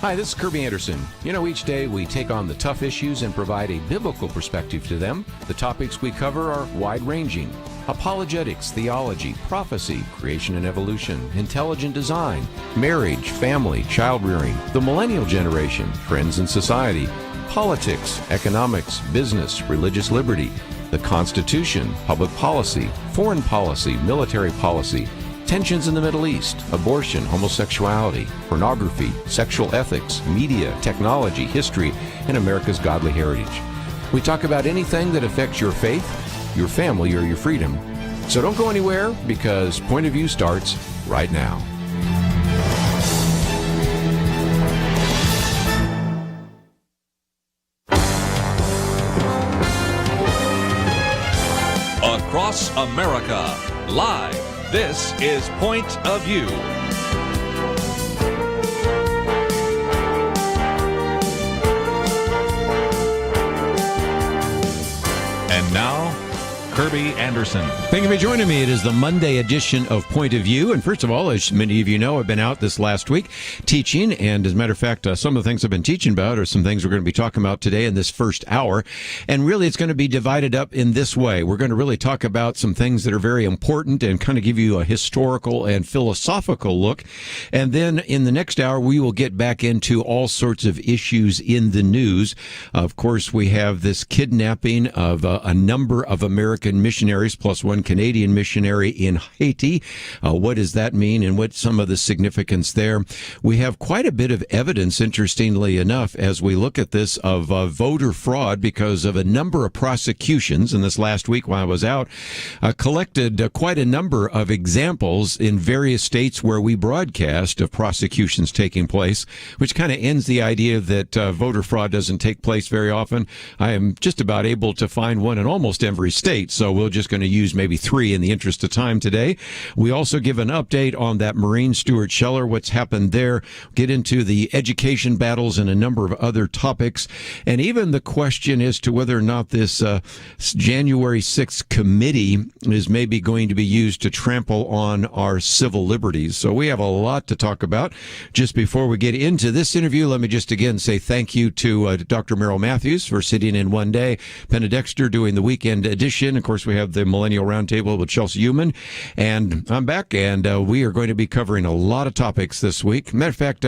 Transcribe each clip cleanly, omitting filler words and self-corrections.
Hi, this is Kerby Anderson. You know, each day we take on the tough issues and provide a biblical perspective to them. The topics we cover are wide-ranging: apologetics, theology, prophecy, creation and evolution, intelligent design, marriage, family, child-rearing, the millennial generation, trends in society, politics, economics, business, religious liberty, the Constitution, public policy, foreign policy, military policy, tensions in the Middle East, abortion, homosexuality, pornography, sexual ethics, media, technology, history, and America's godly heritage. We talk about anything that affects your faith, your family, or your freedom. So don't go anywhere, because Point of View starts right now. Across America, live. This is Point of View. And now, Kerby Anderson. Thank you for joining me. It is the Monday edition of Point of View. And first of all, as many of you know, I've been out this last week teaching. And as a matter of fact, some of the things I've been teaching about are some things we're going to be talking about today in this first hour. And really, it's going to be divided up in this way. We're going to really talk about some things that are very important and kind of give you a historical and philosophical look. And then in the next hour, we will get back into all sorts of issues in the news. Of course, we have this kidnapping of a number of American missionaries plus one Canadian missionary in Haiti. What does that mean, and what's some of the significance there? We have quite a bit of evidence, interestingly enough, as we look at this, of voter fraud because of a number of prosecutions. And this last week while I was out, collected quite a number of examples in various states where we broadcast of prosecutions taking place, which kind of ends the idea that voter fraud doesn't take place very often. I am just about able to find one in almost every state. So we're just going to use maybe three in the interest of time today. We also give an update on that Marine Stuart Scheller, what's happened there, get into the education battles and a number of other topics, and even the question as to whether or not this January 6th committee is maybe going to be used to trample on our civil liberties. So we have a lot to talk about. Just before we get into this interview, let me just again say thank you to Dr. Merrill Matthews for sitting in one day, Penna Dexter doing the weekend edition. Of course, we have the Millennial Roundtable with Chelsea Human, and I'm back, and we are going to be covering a lot of topics this week. Matter of fact,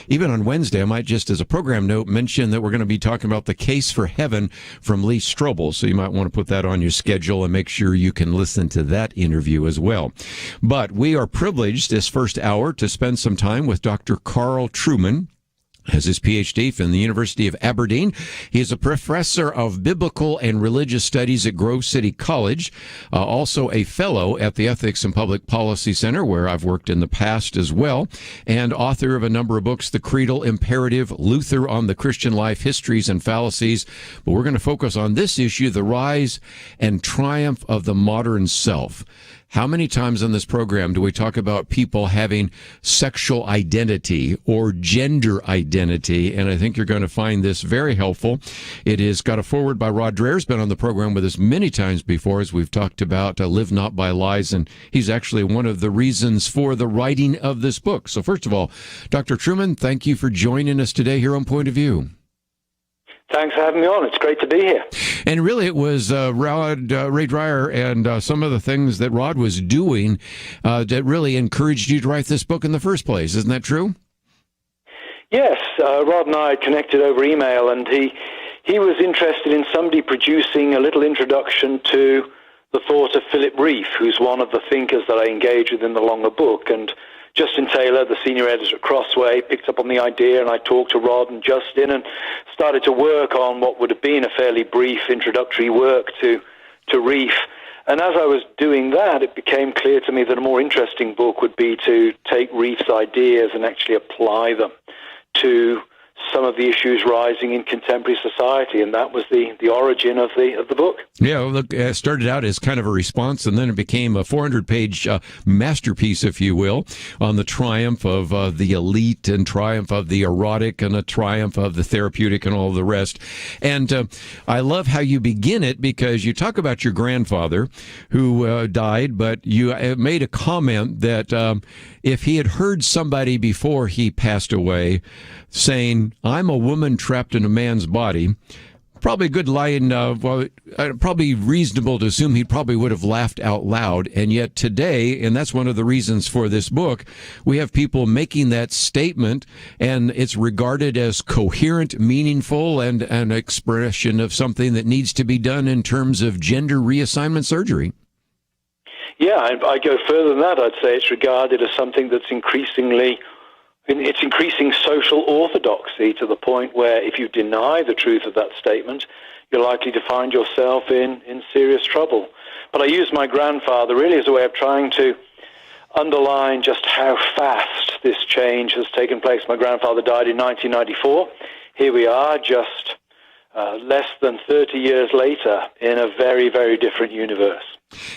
even on Wednesday, I might just as a program note mention that we're going to be talking about The Case for Heaven from Lee Strobel, so you might want to put that on your schedule and make sure you can listen to that interview as well. But we are privileged this first hour to spend some time with Dr. Carl Trueman. Has his PhD from the University of Aberdeen. He is a professor of biblical and religious studies at Grove City College, also a fellow at the Ethics and Public Policy Center, where I've worked in the past as well, and author of a number of books, The Creedal Imperative, Luther on the Christian Life, Histories and Fallacies. But we're going to focus on this issue, the rise and triumph of the modern self. How many times on this program do we talk about people having sexual identity or gender identity? And I think you're going to find this very helpful. It is got a foreword by Rod Dreher's been on the program with us many times before, as we've talked about Live Not by Lies, and he's actually one of the reasons for the writing of this book. So first of all, Dr. Trueman, thank you for joining us today here on Point of View. Thanks for having me on. It's great to be here. And really, it was Ray Dreher and some of the things that Rod was doing that really encouraged you to write this book in the first place. Isn't that true? Yes. Rod and I connected over email, and he was interested in somebody producing a little introduction to the thought of Philip Rieff, who's one of the thinkers that I engage with in the longer book. And Justin Taylor, the senior editor at Crossway, picked up on the idea, and I talked to Rod and Justin and started to work on what would have been a fairly brief introductory work to Rieff. And as I was doing that, it became clear to me that a more interesting book would be to take Rieff's ideas and actually apply them to some of the issues rising in contemporary society, and that was the origin of the book. Yeah, well, look, it started out as kind of a response, and then it became a 400-page masterpiece, if you will, on the triumph of the elite and triumph of the erotic and a triumph of the therapeutic and all the rest. And I love how you begin it, because you talk about your grandfather who died, but you made a comment that if he had heard somebody before he passed away saying, "I'm a woman trapped in a man's body," probably a good line, probably reasonable to assume he probably would have laughed out loud. And yet today, and that's one of the reasons for this book, we have people making that statement, and it's regarded as coherent, meaningful, and an expression of something that needs to be done in terms of gender reassignment surgery. Yeah, I go further than that. I'd say it's regarded as something that's it's increasing social orthodoxy, to the point where if you deny the truth of that statement, you're likely to find yourself in serious trouble. But I use my grandfather really as a way of trying to underline just how fast this change has taken place. My grandfather died in 1994. Here we are, just less than 30 years later, in a very, very different universe.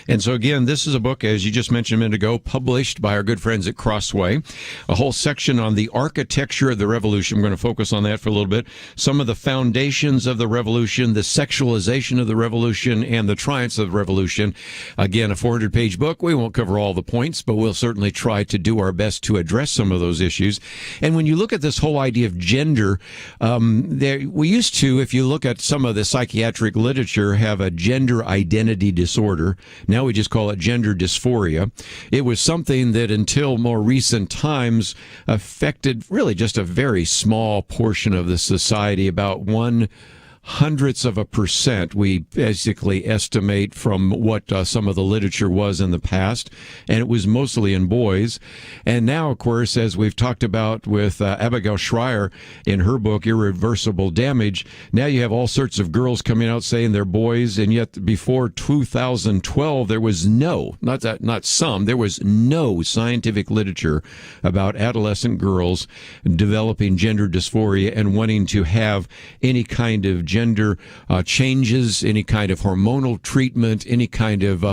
And so, again, this is a book, as you just mentioned a minute ago, published by our good friends at Crossway. A whole section on the architecture of the revolution. We're going to focus on that for a little bit. Some of the foundations of the revolution, the sexualization of the revolution, and the triumphs of the revolution. Again, a 400-page book. We won't cover all the points, but we'll certainly try to do our best to address some of those issues. And when you look at this whole idea of gender, we used to, if you look at some of the psychiatric literature, have a gender identity disorder. Now we just call it gender dysphoria. It was something that until more recent times affected really just a very small portion of the society, about 0.01% we basically estimate from what some of the literature was in the past, and it was mostly in boys. And now, of course, as we've talked about with Abigail Schreier in her book Irreversible Damage, now you have all sorts of girls coming out saying they're boys, and yet before 2012 there was no scientific literature about adolescent girls developing gender dysphoria and wanting to have any kind of gender changes, any kind of hormonal treatment, any kind of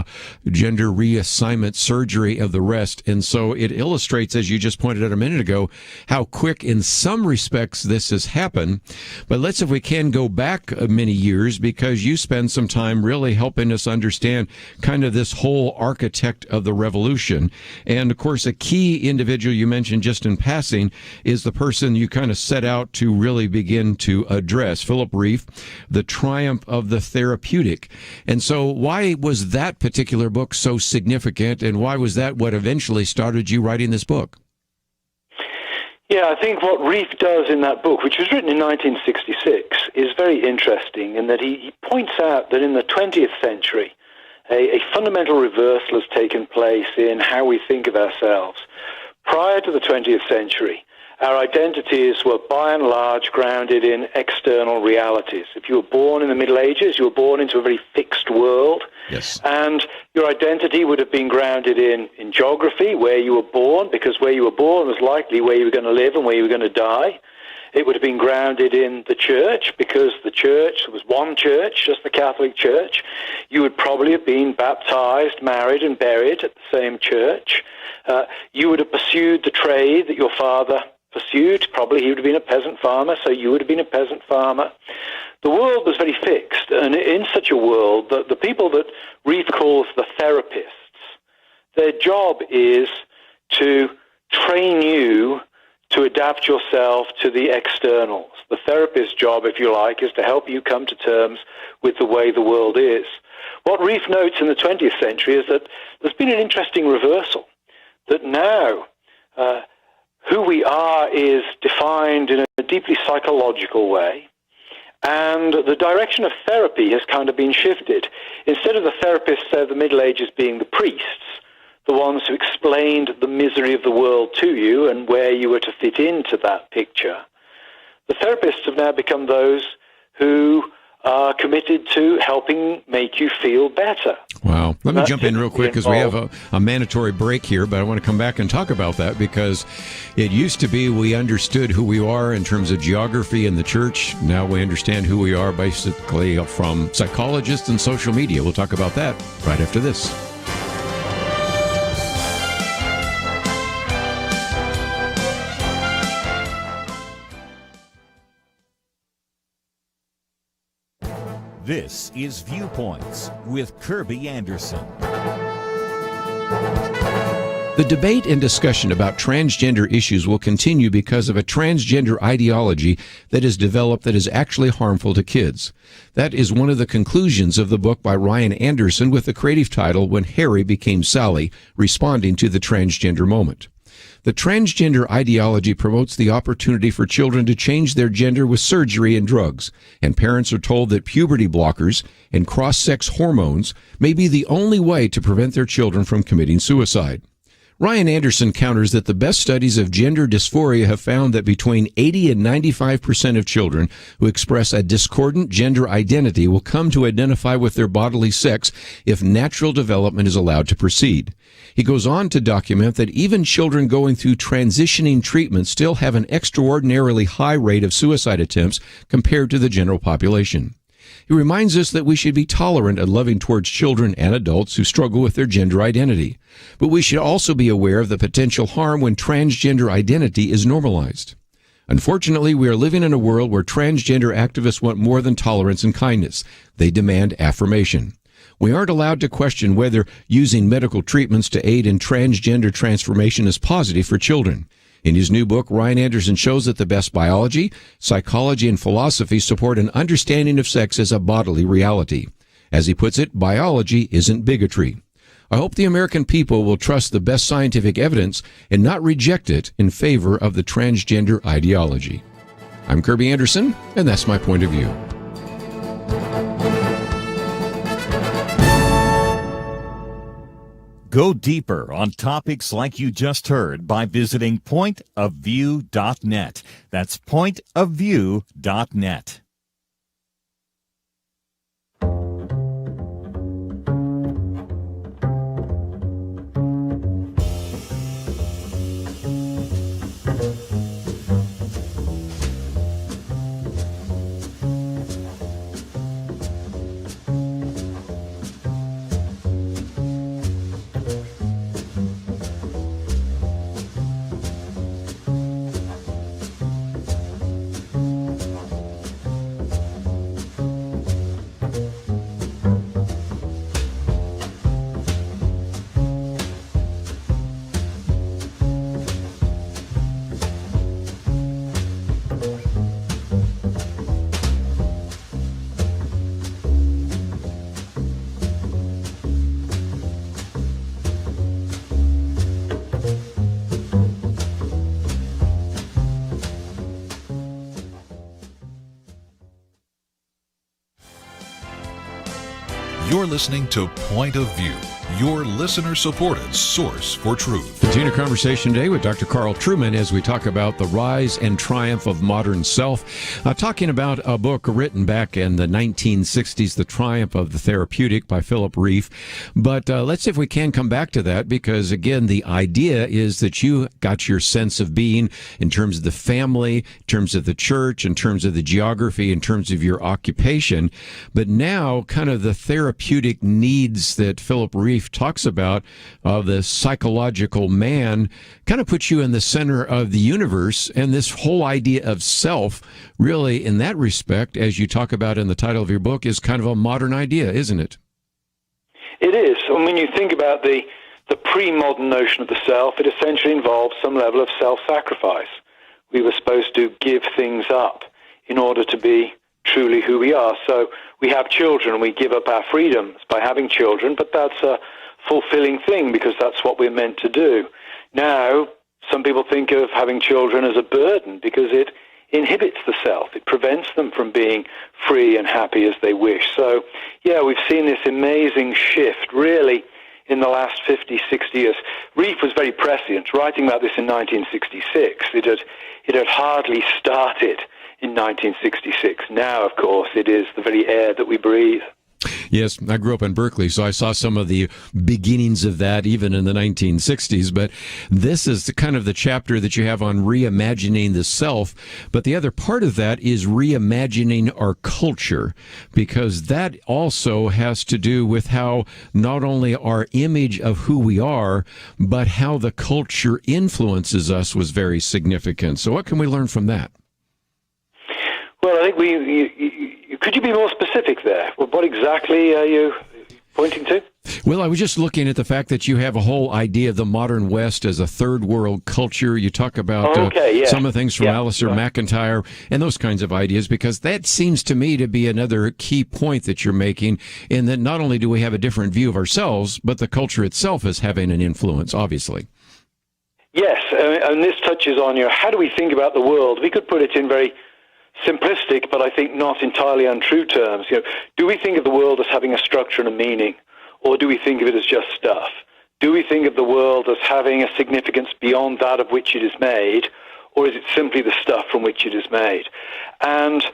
gender reassignment surgery of the rest. And so it illustrates, as you just pointed out a minute ago, how quick in some respects this has happened. But let's, if we can, go back many years, because you spend some time really helping us understand kind of this whole architect of the revolution. And of course, a key individual you mentioned just in passing is the person you kind of set out to really begin to address, Philip Rieff, The Triumph of the Therapeutic. And so why was that particular book so significant, and why was that what eventually started you writing this book? Yeah, I think what Rieff does in that book, which was written in 1966, is very interesting in that he points out that in the 20th century, a fundamental reversal has taken place in how we think of ourselves. Prior to the 20th century, our identities were by and large grounded in external realities. If you were born in the Middle Ages, you were born into a very fixed world. Yes. And your identity would have been grounded in geography, where you were born, because where you were born was likely where you were going to live and where you were going to die. It would have been grounded in the church, because the church was one church, just the Catholic Church. You would probably have been baptized, married, and buried at the same church. You would have pursued the trade that your father pursued. Probably he would have been a peasant farmer, so you would have been a peasant farmer. The world was very fixed, and in such a world, the people that Rieff calls the therapists, their job is to train you to adapt yourself to the externals. The therapist's job, if you like, is to help you come to terms with the way the world is. What Rieff notes in the 20th century is that there's been an interesting reversal, that now who we are is defined in a deeply psychological way, and the direction of therapy has kind of been shifted. Instead of the therapists of the Middle Ages being the priests, the ones who explained the misery of the world to you and where you were to fit into that picture, the therapists have now become those who are committed to helping make you feel better. Wow. Let me That's jump in real quick because we have involved. a mandatory break here, but I want to come back and talk about that because it used to be we understood who we are in terms of geography in the church. Now we understand who we are basically from psychologists and social media. We'll talk about that right after this. This is Viewpoints with Kerby Anderson. The debate and discussion about transgender issues will continue because of a transgender ideology that is developed that is actually harmful to kids. That is one of the conclusions of the book by Ryan Anderson with the creative title When Harry Became Sally, responding to the transgender moment. The transgender ideology promotes the opportunity for children to change their gender with surgery and drugs, and parents are told that puberty blockers and cross-sex hormones may be the only way to prevent their children from committing suicide. Ryan Anderson counters that the best studies of gender dysphoria have found that between 80 and 95% of children who express a discordant gender identity will come to identify with their bodily sex if natural development is allowed to proceed. He goes on to document that even children going through transitioning treatment still have an extraordinarily high rate of suicide attempts compared to the general population. He reminds us that we should be tolerant and loving towards children and adults who struggle with their gender identity. But we should also be aware of the potential harm when transgender identity is normalized. Unfortunately, we are living in a world where transgender activists want more than tolerance and kindness. They demand affirmation. We aren't allowed to question whether using medical treatments to aid in transgender transformation is positive for children. In his new book, Ryan Anderson shows that the best biology, psychology, and philosophy support an understanding of sex as a bodily reality. As he puts it, biology isn't bigotry. I hope the American people will trust the best scientific evidence and not reject it in favor of the transgender ideology. I'm Kerby Anderson, and that's my point of view. Go deeper on topics like you just heard by visiting pointofview.net. That's pointofview.net. You're listening to Point of View, your listener-supported source for truth. Continue our conversation today with Dr. Carl Trueman as we talk about the rise and triumph of modern self. Talking about a book written back in the 1960s, The Triumph of the Therapeutic by Philip Reif. But let's see if we can come back to that because, again, the idea is that you got your sense of being in terms of the family, in terms of the church, in terms of the geography, in terms of your occupation. But now kind of the therapeutic needs that Philip Reif talks about of the psychological man kind of puts you in the center of the universe, and this whole idea of self really in that respect, as you talk about in the title of your book, is kind of a modern idea, isn't it? It is. And when you think about the pre-modern notion of the self, it essentially involves some level of self-sacrifice. We were supposed to give things up in order to be truly who we are. So we have children and we give up our freedoms by having children, but that's a fulfilling thing because that's what we're meant to do. Now, some people think of having children as a burden because it inhibits the self. It prevents them from being free and happy as they wish. So, yeah, we've seen this amazing shift really in the last 50, 60 years. Reif was very prescient, writing about this in 1966. It had hardly started in 1966. Now, of course, it is the very air that we breathe. Yes, I grew up in Berkeley, so I saw some of the beginnings of that even in the 1960s. But this is kind of the chapter that you have on reimagining the self. But the other part of that is reimagining our culture, because that also has to do with how not only our image of who we are, but how the culture influences us was very significant. So what can we learn from that? Well, I think could you be more specific there? Well, what exactly are you pointing to? Well, I was just looking at the fact that you have a whole idea of the modern West as a third world culture. You talk about some of the things from Alistair McIntyre and those kinds of ideas, because that seems to me to be another key point that you're making, in that not only do we have a different view of ourselves, but the culture itself is having an influence, obviously. Yes, and this touches on how do we think about the world? We could put it in very simplistic, but I think not entirely untrue terms. Do we think of the world as having a structure and a meaning, or do we think of it as just stuff? Do we think of the world as having a significance beyond that of which it is made, or is it simply the stuff from which it is made? And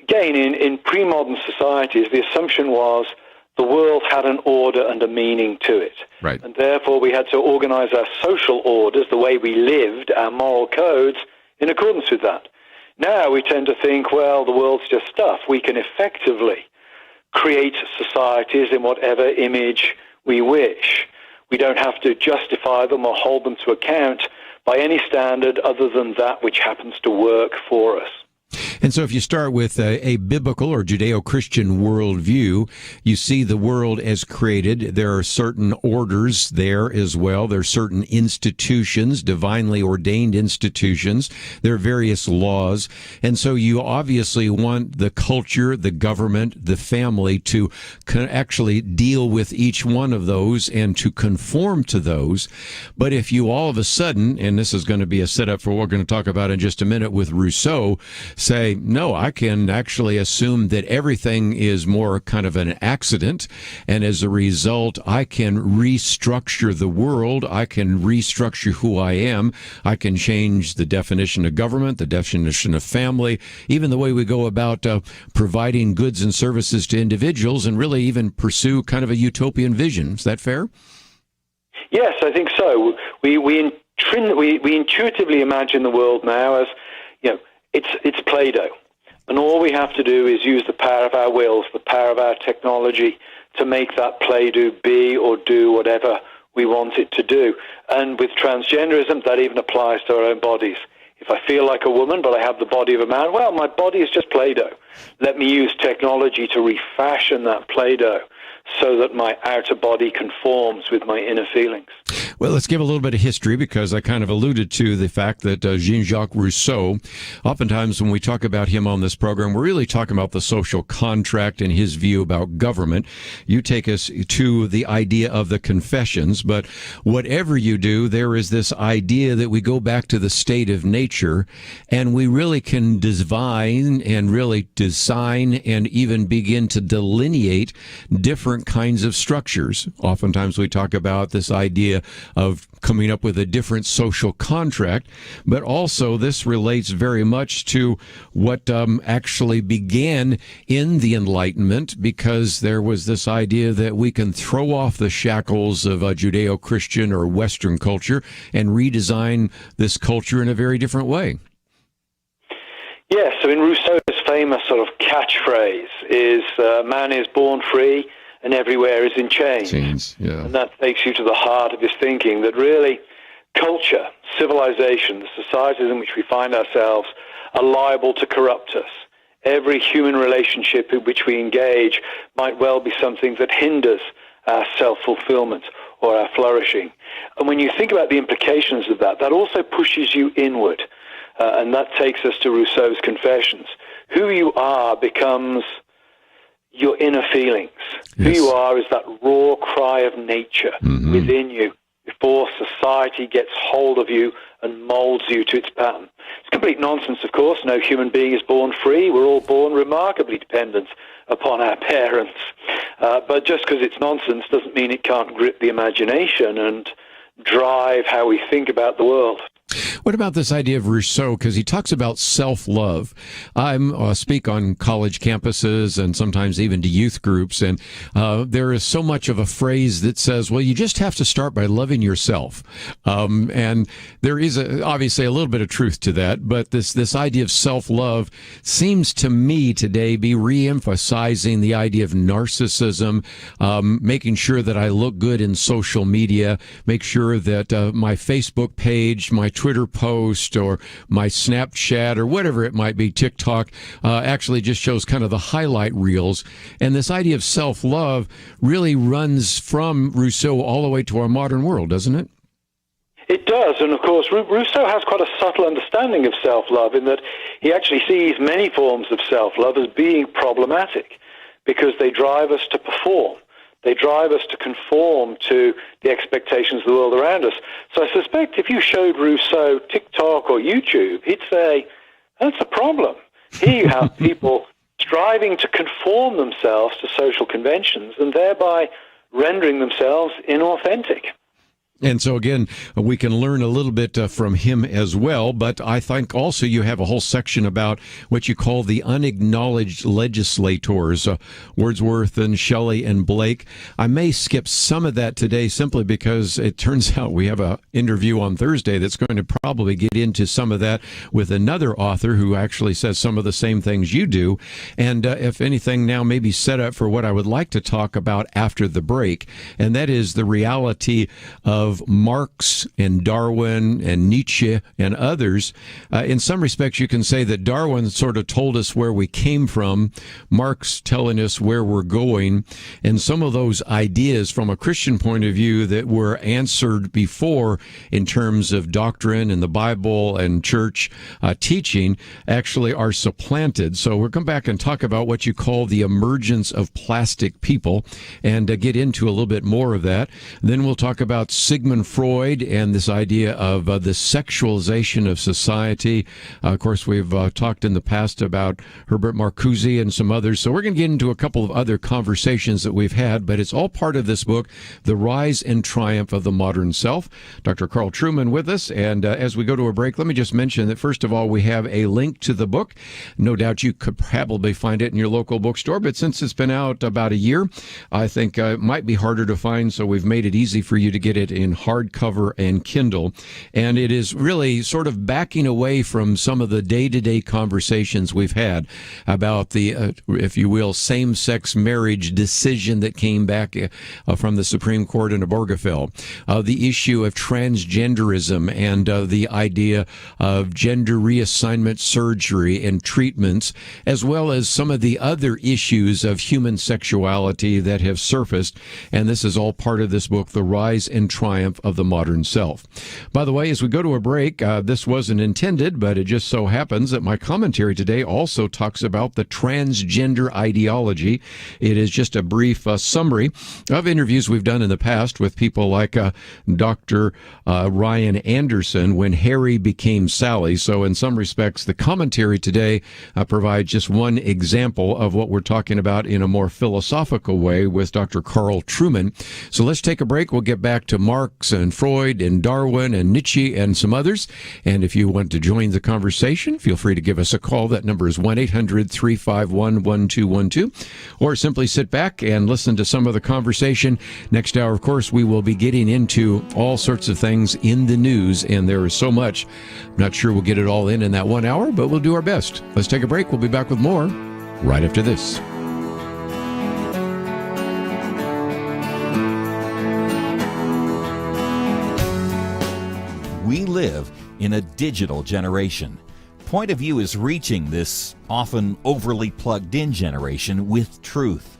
again, in pre-modern societies, the assumption was the world had an order and a meaning to it. Right. And therefore we had to organize our social orders, the way we lived, our moral codes, in accordance with that. Now we tend to think, well, the world's just stuff. We can effectively create societies in whatever image we wish. We don't have to justify them or hold them to account by any standard other than that which happens to work for us. And so if you start with a biblical or Judeo-Christian worldview, you see the world as created. There are certain orders there as well. There are certain institutions, divinely ordained institutions. There are various laws. And so you obviously want the culture, the government, the family to actually deal with each one of those and to conform to those. But if you all of a sudden, and this is going to be a setup for what we're going to talk about in just a minute with Rousseau, say, no, I can actually assume that everything is more kind of an accident, and as a result, I can restructure the world, I can restructure who I am, I can change the definition of government, the definition of family, even the way we go about providing goods and services to individuals, and really even pursue kind of a utopian vision. Is that fair? Yes, I think so. We intuitively imagine the world now as, it's Play-Doh. And all we have to do is use the power of our wills, the power of our technology to make that Play-Doh be or do whatever we want it to do. And with transgenderism, that even applies to our own bodies. If I feel like a woman, but I have the body of a man, well, my body is just Play-Doh. Let me use technology to refashion that Play-Doh so that my outer body conforms with my inner feelings. Well, let's give a little bit of history, because I kind of alluded to the fact that Jean-Jacques Rousseau, oftentimes when we talk about him on this program, we're really talking about the social contract and his view about government. You take us to the idea of the Confessions, but whatever you do, there is this idea that we go back to the state of nature, and we really can divine and really design and even begin to delineate different kinds of structures. Oftentimes we talk about this idea of coming up with a different social contract, but also this relates very much to what actually began in the Enlightenment, because there was this idea that we can throw off the shackles of a Judeo-Christian or Western culture and redesign this culture in a very different way. Yes, so in Rousseau's famous sort of catchphrase is, man is born free and everywhere is in chains. Yeah. And that takes you to the heart of his thinking, that really culture, civilization, the societies in which we find ourselves are liable to corrupt us. Every human relationship in which we engage might well be something that hinders our self-fulfillment or our flourishing. And when you think about the implications of that, that also pushes you inward. And that takes us to Rousseau's Confessions. Who you are becomes your inner feelings. Yes. Who you are is that raw cry of nature within you before society gets hold of you and molds you to its pattern. It's complete nonsense, of course. No human being is born free. We're all born remarkably dependent upon our parents. But just because it's nonsense doesn't mean it can't grip the imagination and drive how we think about the world. What about this idea of Rousseau? Because he talks about self-love. I speak on college campuses and sometimes even to youth groups, and there is so much of a phrase that says, well, you just have to start by loving yourself. And there is obviously a little bit of truth to that, but this idea of self-love seems to me today be re-emphasizing the idea of narcissism, making sure that I look good in social media, make sure that my Facebook page, my Twitter post, or my Snapchat, or whatever it might be, TikTok, actually just shows kind of the highlight reels. And this idea of self-love really runs from Rousseau all the way to our modern world, doesn't it? It does, and of course, Rousseau has quite a subtle understanding of self-love in that he actually sees many forms of self-love as being problematic because they drive us to perform. They drive us to conform to the expectations of the world around us. So I suspect if you showed Rousseau TikTok or YouTube, he'd say, that's a problem. Here you have people striving to conform themselves to social conventions and thereby rendering themselves inauthentic. And so, again, we can learn a little bit from him as well. But I think also you have a whole section about what you call the unacknowledged legislators, Wordsworth and Shelley and Blake. I may skip some of that today simply because it turns out we have an interview on Thursday that's going to probably get into some of that with another author who actually says some of the same things you do. And if anything, now maybe set up for what I would like to talk about after the break, and that is the reality of Marx and Darwin and Nietzsche and others. In some respects, you can say that Darwin sort of told us where we came from, Marx telling us where we're going, and some of those ideas from a Christian point of view that were answered before in terms of doctrine and the Bible and church teaching actually are supplanted. So we'll come back and talk about what you call the emergence of plastic people and get into a little bit more of that. Then we'll talk about Sigmund Freud and this idea of the sexualization of society. Of course, we've talked in the past about Herbert Marcuse and some others. So we're going to get into a couple of other conversations that we've had, but it's all part of this book, The Rise and Triumph of the Modern Self. Dr. Carl Trueman with us. And as we go to a break, let me just mention that, first of all, we have a link to the book. No doubt you could probably find it in your local bookstore, but since it's been out about a year, I think it might be harder to find, so we've made it easy for you to get it in hardcover and Kindle. And it is really sort of backing away from some of the day-to-day conversations we've had about the, if you will, same-sex marriage decision that came back from the Supreme Court in Obergefell, the issue of transgenderism and the idea of gender reassignment surgery and treatments, as well as some of the other issues of human sexuality that have surfaced. And this is all part of this book, The Rise and Triumph of the Modern Self. By the way, as we go to a break, this wasn't intended, but it just so happens that my commentary today also talks about the transgender ideology. It is just a brief summary of interviews we've done in the past with people like Dr. Ryan Anderson, When Harry Became Sally. So in some respects, the commentary today provides just one example of what we're talking about in a more philosophical way with Dr. Carl Trueman. So let's take a break. We'll get back to Marx and Freud and Darwin and Nietzsche and some others. And if you want to join the conversation, feel free to give us a call. That number is 1-800-351-1212. Or simply sit back and listen to some of the conversation. Next hour, of course, we will be getting into all sorts of things in the news, and there is so much. I'm not sure we'll get it all in that 1 hour, but we'll do our best. Let's take a break. We'll be back with more right after this. We live in a digital generation. Point of View is reaching this often overly plugged-in generation with truth.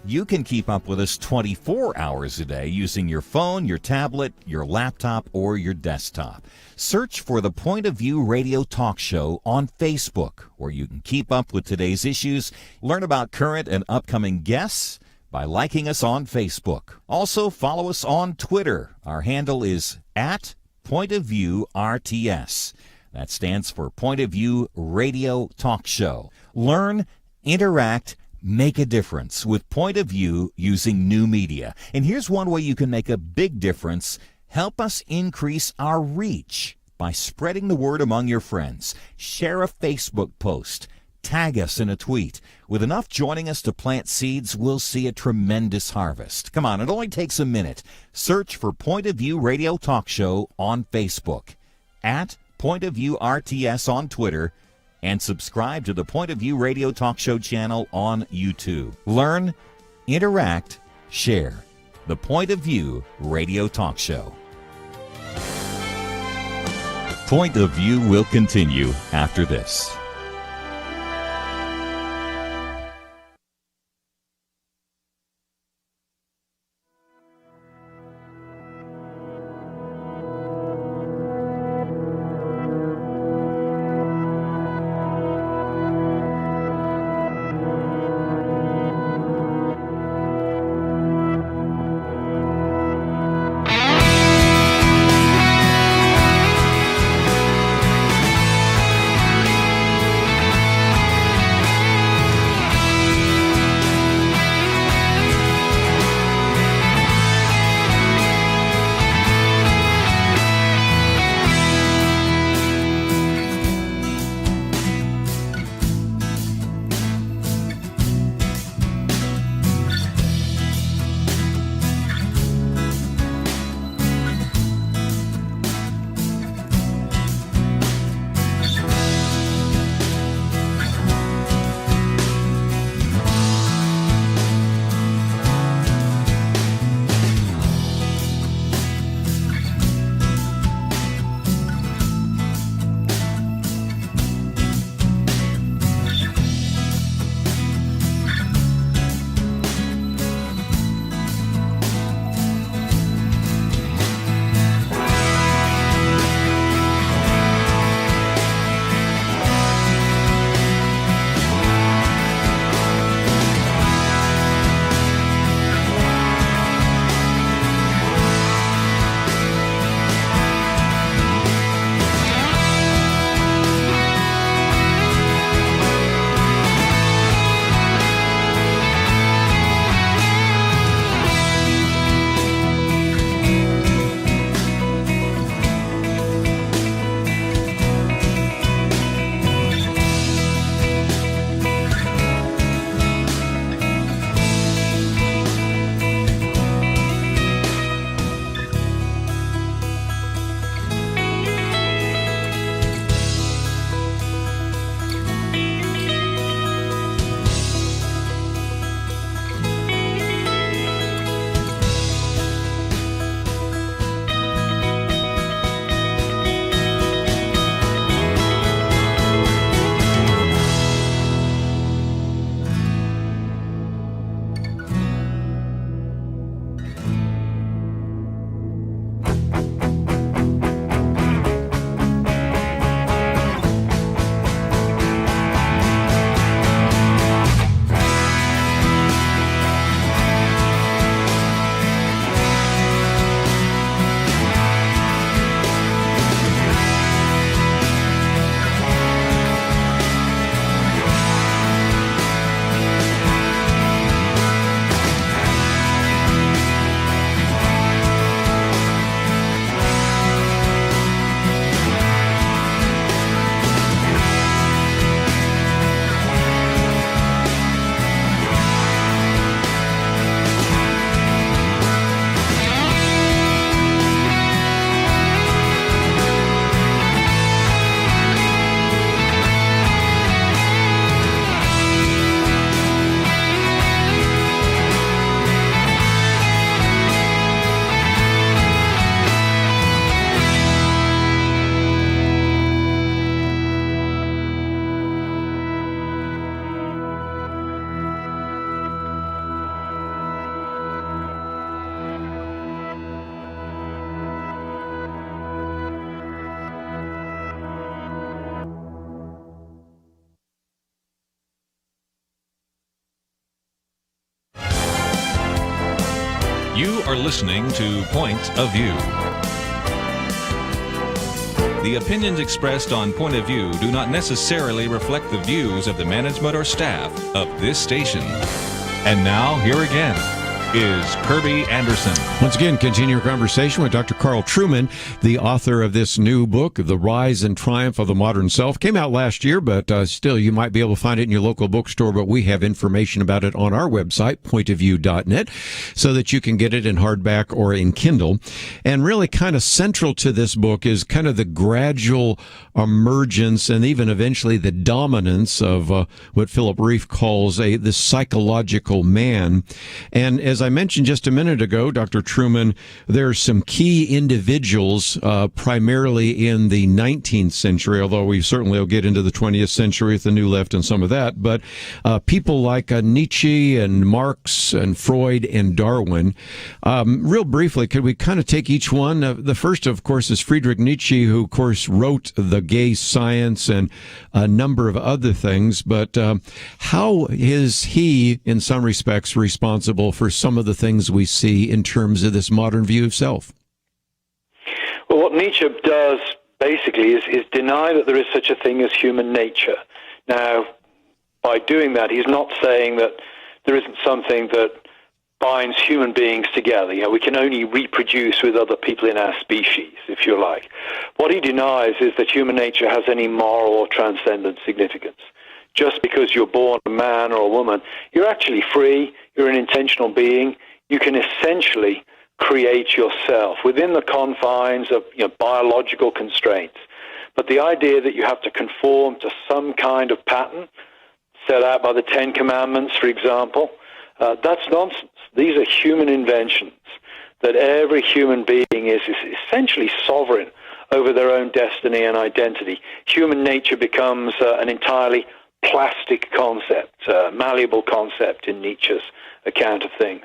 You can keep up with us 24 hours a day using your phone, your tablet, your laptop, or your desktop. Search for the Point of View Radio Talk Show on Facebook, where you can keep up with today's issues, learn about current and upcoming guests by liking us on Facebook. Also, follow us on Twitter. Our handle is @PointOfViewRTS. That stands for Point of View Radio Talk Show. Learn, interact, make a difference with Point of View using new media. And here's one way you can make a big difference. Help us increase our reach. by spreading the word among your friends. Share a Facebook post. Tag us in a tweet. With enough joining us to plant seeds, we'll see a tremendous harvest. Come on, it only takes a minute. Search for Point of View Radio Talk Show on Facebook, at Point of View RTS on Twitter, and subscribe to the Point of View Radio Talk Show channel on YouTube. Learn, interact, share. The Point of View Radio Talk Show. Point of View will continue after this. You are listening to Point of View. The opinions expressed on Point of View do not necessarily reflect the views of the management or staff of this station. And now, here again, is Kerby Anderson. Once again, continue our conversation with Dr. Carl Trueman, the author of this new book, The Rise and Triumph of the Modern Self. Came out last year, but still, you might be able to find it in your local bookstore, but we have information about it on our website, pointofview.net, so that you can get it in hardback or in Kindle. And really kind of central to this book is kind of the gradual emergence and even eventually the dominance of what Philip Reif calls the psychological man. And as I mentioned just a minute ago, Dr. Trueman, there are some key individuals, primarily in the 19th century, although we certainly will get into the 20th century with the New Left and some of that, but people like Nietzsche and Marx and Freud and Darwin. Real briefly, could we kind of take each one? The first, of course, is Friedrich Nietzsche, who, of course, wrote The Gay Science and a number of other things, but how is he, in some respects, responsible for some of the things we see in terms of this modern view of self? Well, what Nietzsche does basically is deny that there is such a thing as human nature. Now, by doing that, he's not saying that there isn't something that binds human beings together. You know, we can only reproduce with other people in our species, if you like. What he denies is that human nature has any moral or transcendent significance. Just because you're born a man or a woman, you're actually free, you're an intentional being, you can essentially create yourself within the confines of biological constraints. But the idea that you have to conform to some kind of pattern set out by the Ten Commandments, for example, that's nonsense. These are human inventions, that every human being is essentially sovereign over their own destiny and identity. Human nature becomes an entirely plastic concept, malleable concept in Nietzsche's account of things.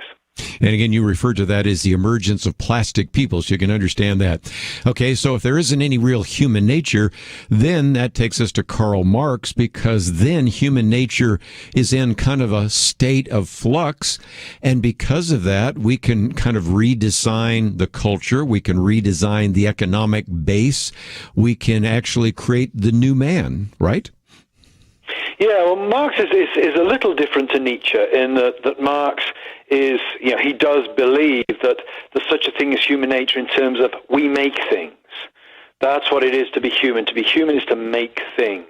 And again, you referred to that as the emergence of plastic people, so you can understand that. Okay, so if there isn't any real human nature, then that takes us to Karl Marx, because then human nature is in kind of a state of flux, and because of that, we can kind of redesign the culture, we can redesign the economic base, we can actually create the new man, right? Yeah, well, Marx is a little different to Nietzsche in that Marx is, he does believe that there's such a thing as human nature in terms of we make things. That's what it is to be human. To be human is to make things.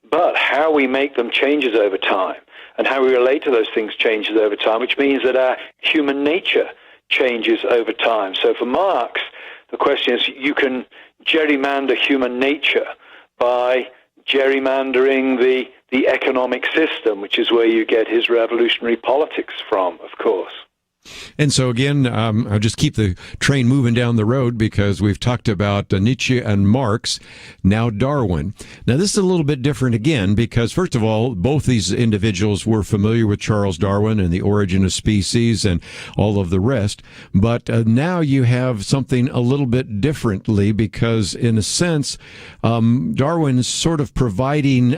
But how we make them changes over time, and how we relate to those things changes over time, which means that our human nature changes over time. So for Marx, the question is, you can gerrymander human nature by gerrymandering the economic system, which is where you get his revolutionary politics from, of course. And so again, I'll just keep the train moving down the road, because we've talked about Nietzsche and Marx, now Darwin. Now this is a little bit different again, because first of all, both these individuals were familiar with Charles Darwin and the origin of species and all of the rest. But now you have something a little bit differently, because in a sense, Darwin's sort of providing,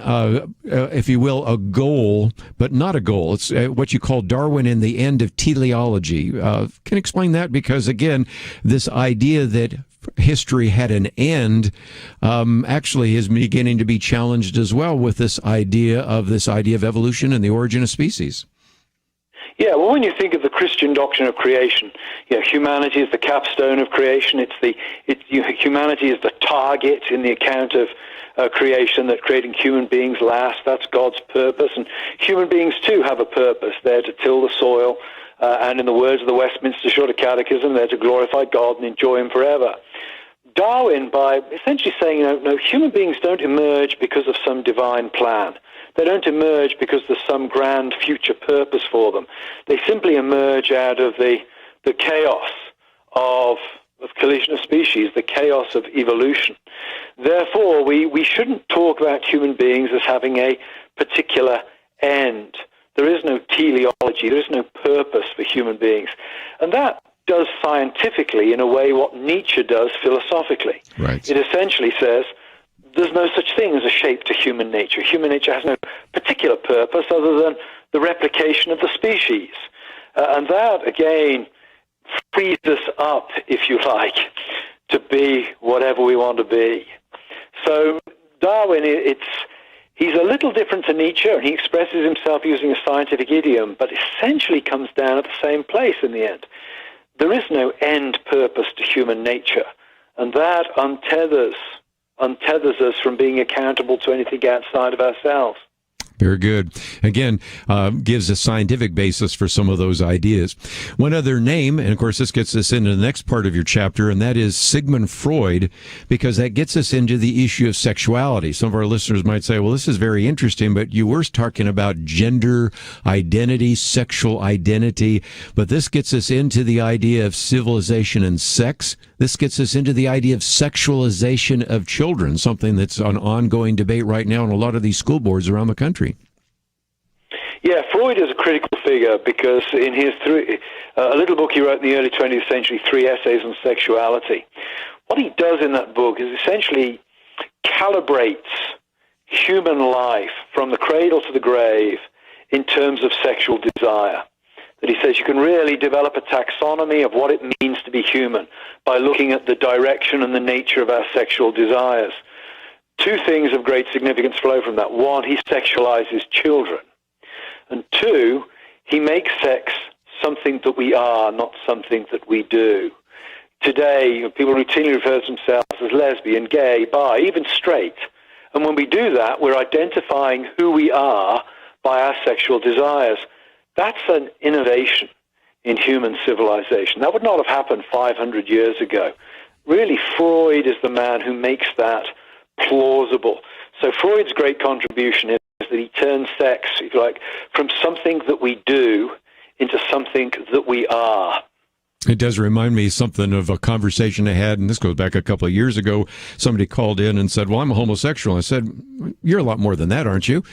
if you will, a goal, but not a goal. It's what you call Darwin and the end of teleology. Can you explain that? Because again, this idea that history had an end actually is beginning to be challenged as well with this idea of evolution and the origin of species. Yeah, well, when you think of the Christian doctrine of creation, humanity is the capstone of creation. Humanity is the target in the account of creation, that creating human beings last. That's God's purpose, and human beings too have a purpose. They're to till the soil. And in the words of the Westminster Shorter Catechism, they're to glorify God and enjoy Him forever. Darwin, by essentially saying, no, human beings don't emerge because of some divine plan. They don't emerge because there's some grand future purpose for them. They simply emerge out of the chaos of collision of species, the chaos of evolution. Therefore, we shouldn't talk about human beings as having a particular end. There is no teleology, there is no purpose for human beings. And that does scientifically, in a way, what Nietzsche does philosophically. Right. It essentially says there's no such thing as a shape to human nature. Human nature has no particular purpose other than the replication of the species. And that, again, frees us up, if you like, to be whatever we want to be. So Darwin, He's a little different to Nietzsche, and he expresses himself using a scientific idiom, but essentially comes down at the same place in the end. There is no end purpose to human nature, and that untethers us from being accountable to anything outside of ourselves. Very good. Again, gives a scientific basis for some of those ideas. One other name, and of course this gets us into the next part of your chapter, and that is Sigmund Freud, because that gets us into the issue of sexuality. Some of our listeners might say, well, this is very interesting, but you were talking about gender identity, sexual identity, but this gets us into the idea of civilization and sex. This gets us into the idea of sexualization of children, something that's an ongoing debate right now in a lot of these school boards around the country. Yeah, Freud is a critical figure because in his a little book he wrote in the early 20th century, 3 essays on sexuality, what he does in that book is essentially calibrates human life from the cradle to the grave in terms of sexual desire. That he says you can really develop a taxonomy of what it means to be human by looking at the direction and the nature of our sexual desires. 2 things of great significance flow from that. 1, he sexualizes children. And 2, he makes sex something that we are, not something that we do. Today, people routinely refer to themselves as lesbian, gay, bi, even straight. And when we do that, we're identifying who we are by our sexual desires. That's an innovation in human civilization. That would not have happened 500 years ago. Really, Freud is the man who makes that plausible. So Freud's great contribution is that he turns sex, if you like, from something that we do into something that we are. It does remind me something of a conversation I had, and this goes back a couple of years ago. Somebody called in and said, well, I'm a homosexual. I said, you're a lot more than that, aren't you?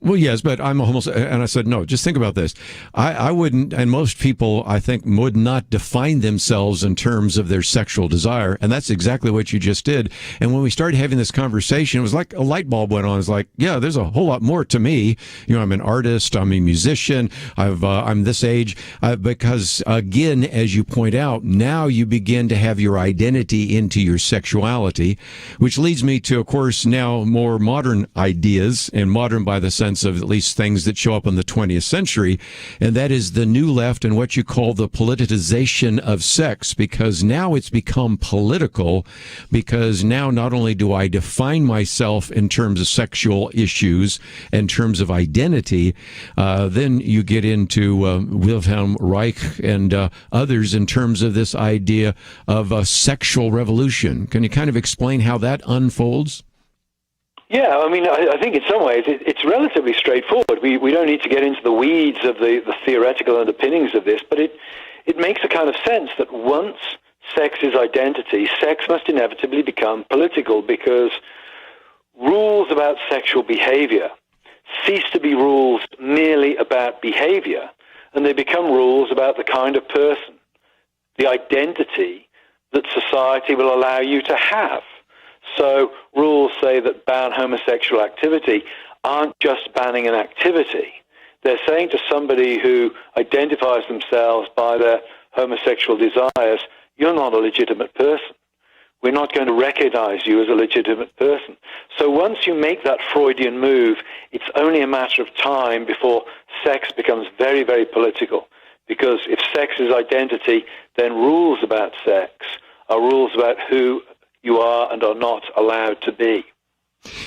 Well, yes, but I'm a homosexual. And I said, no, just think about this. I wouldn't, and most people, I think, would not define themselves in terms of their sexual desire. And that's exactly what you just did. And when we started having this conversation, it was like a light bulb went on. It's like, yeah, there's a whole lot more to me. You know, I'm an artist. I'm a musician. I'm this age. Because, again, as you point out, now you begin to have your identity into your sexuality, which leads me to, of course, now more modern ideas, and modern by the sense of at least things that show up in the 20th century, and that is the new left and what you call the politicization of sex, because now it's become political, because now not only do I define myself in terms of sexual issues, in terms of identity, then you get into Wilhelm Reich and others in terms of this idea of a sexual revolution. Can you kind of explain how that unfolds? Yeah, I mean, I think in some ways it's relatively straightforward. We don't need to get into the weeds of the theoretical underpinnings of this, but it makes a kind of sense that once sex is identity, sex must inevitably become political, because rules about sexual behavior cease to be rules merely about behavior, and they become rules about the kind of person, the identity that society will allow you to have. So rules say that ban homosexual activity aren't just banning an activity. They're saying to somebody who identifies themselves by their homosexual desires, you're not a legitimate person. We're not going to recognize you as a legitimate person. So once you make that Freudian move, it's only a matter of time before sex becomes very, very political. Because if sex is identity, then rules about sex are rules about who you are and are not allowed to be.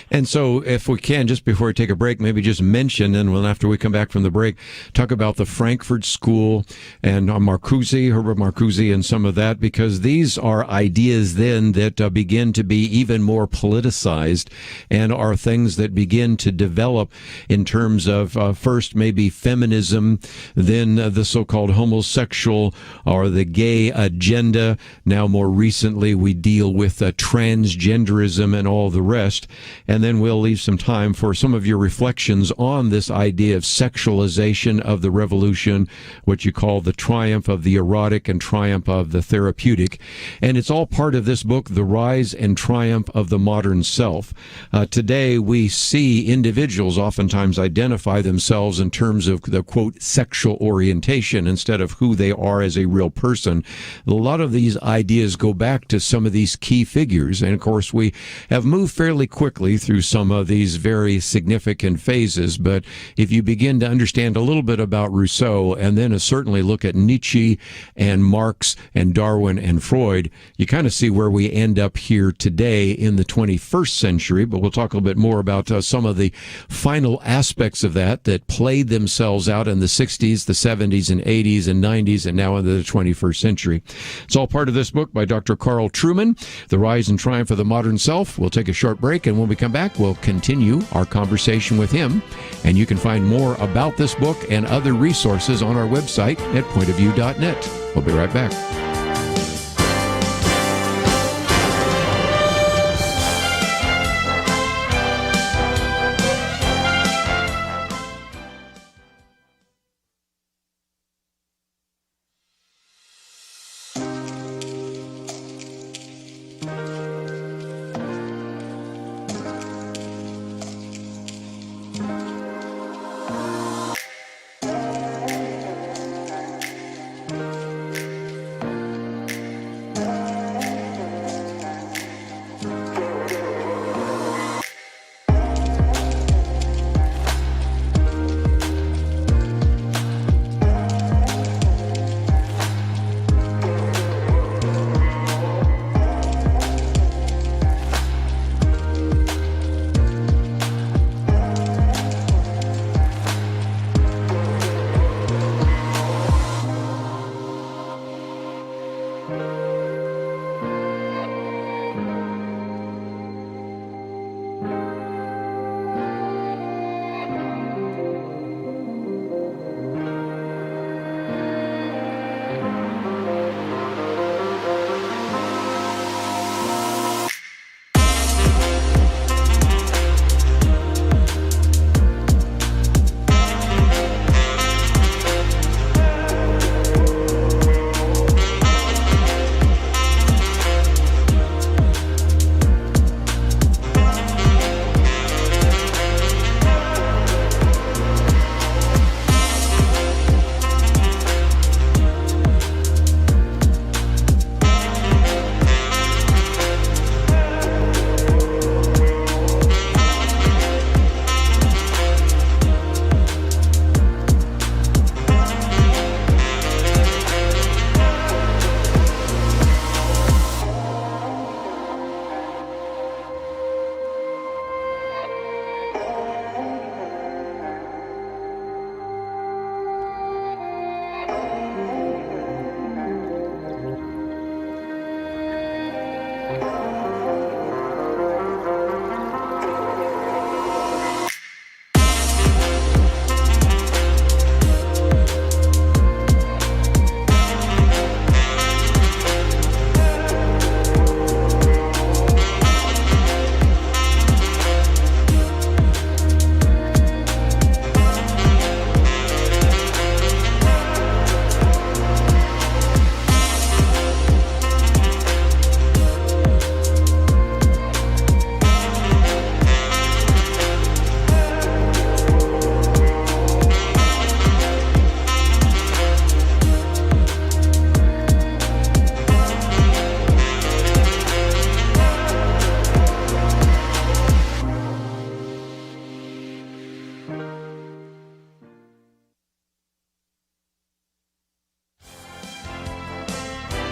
And so if we can, just before we take a break, maybe just mention, and when after we come back from the break, talk about the Frankfurt School and Marcuse, Herbert Marcuse, and some of that, because these are ideas then that begin to be even more politicized and are things that begin to develop in terms of first maybe feminism, then the so-called homosexual or the gay agenda. Now more recently we deal with transgenderism and all the rest. And then we'll leave some time for some of your reflections on this idea of sexualization of the revolution, what you call the triumph of the erotic and triumph of the therapeutic. And it's all part of this book, The Rise and Triumph of the Modern Self. Today, we see individuals oftentimes identify themselves in terms of the, quote, sexual orientation instead of who they are as a real person. A lot of these ideas go back to some of these key figures. And, of course, we have moved fairly quickly through some of these very significant phases. But if you begin to understand a little bit about Rousseau and then certainly look at Nietzsche and Marx and Darwin and Freud, you kind of see where we end up here today in the 21st century. But we'll talk a little bit more about some of the final aspects of that played themselves out in the 60s, the 70s and 80s and 90s and now into the 21st century. It's all part of this book by Dr. Carl Trueman, The Rise and Triumph of the Modern Self. We'll take a short break, and when we come back, we'll continue our conversation with him. And you can find more about this book and other resources on our website at pointofview.net. We'll be right back.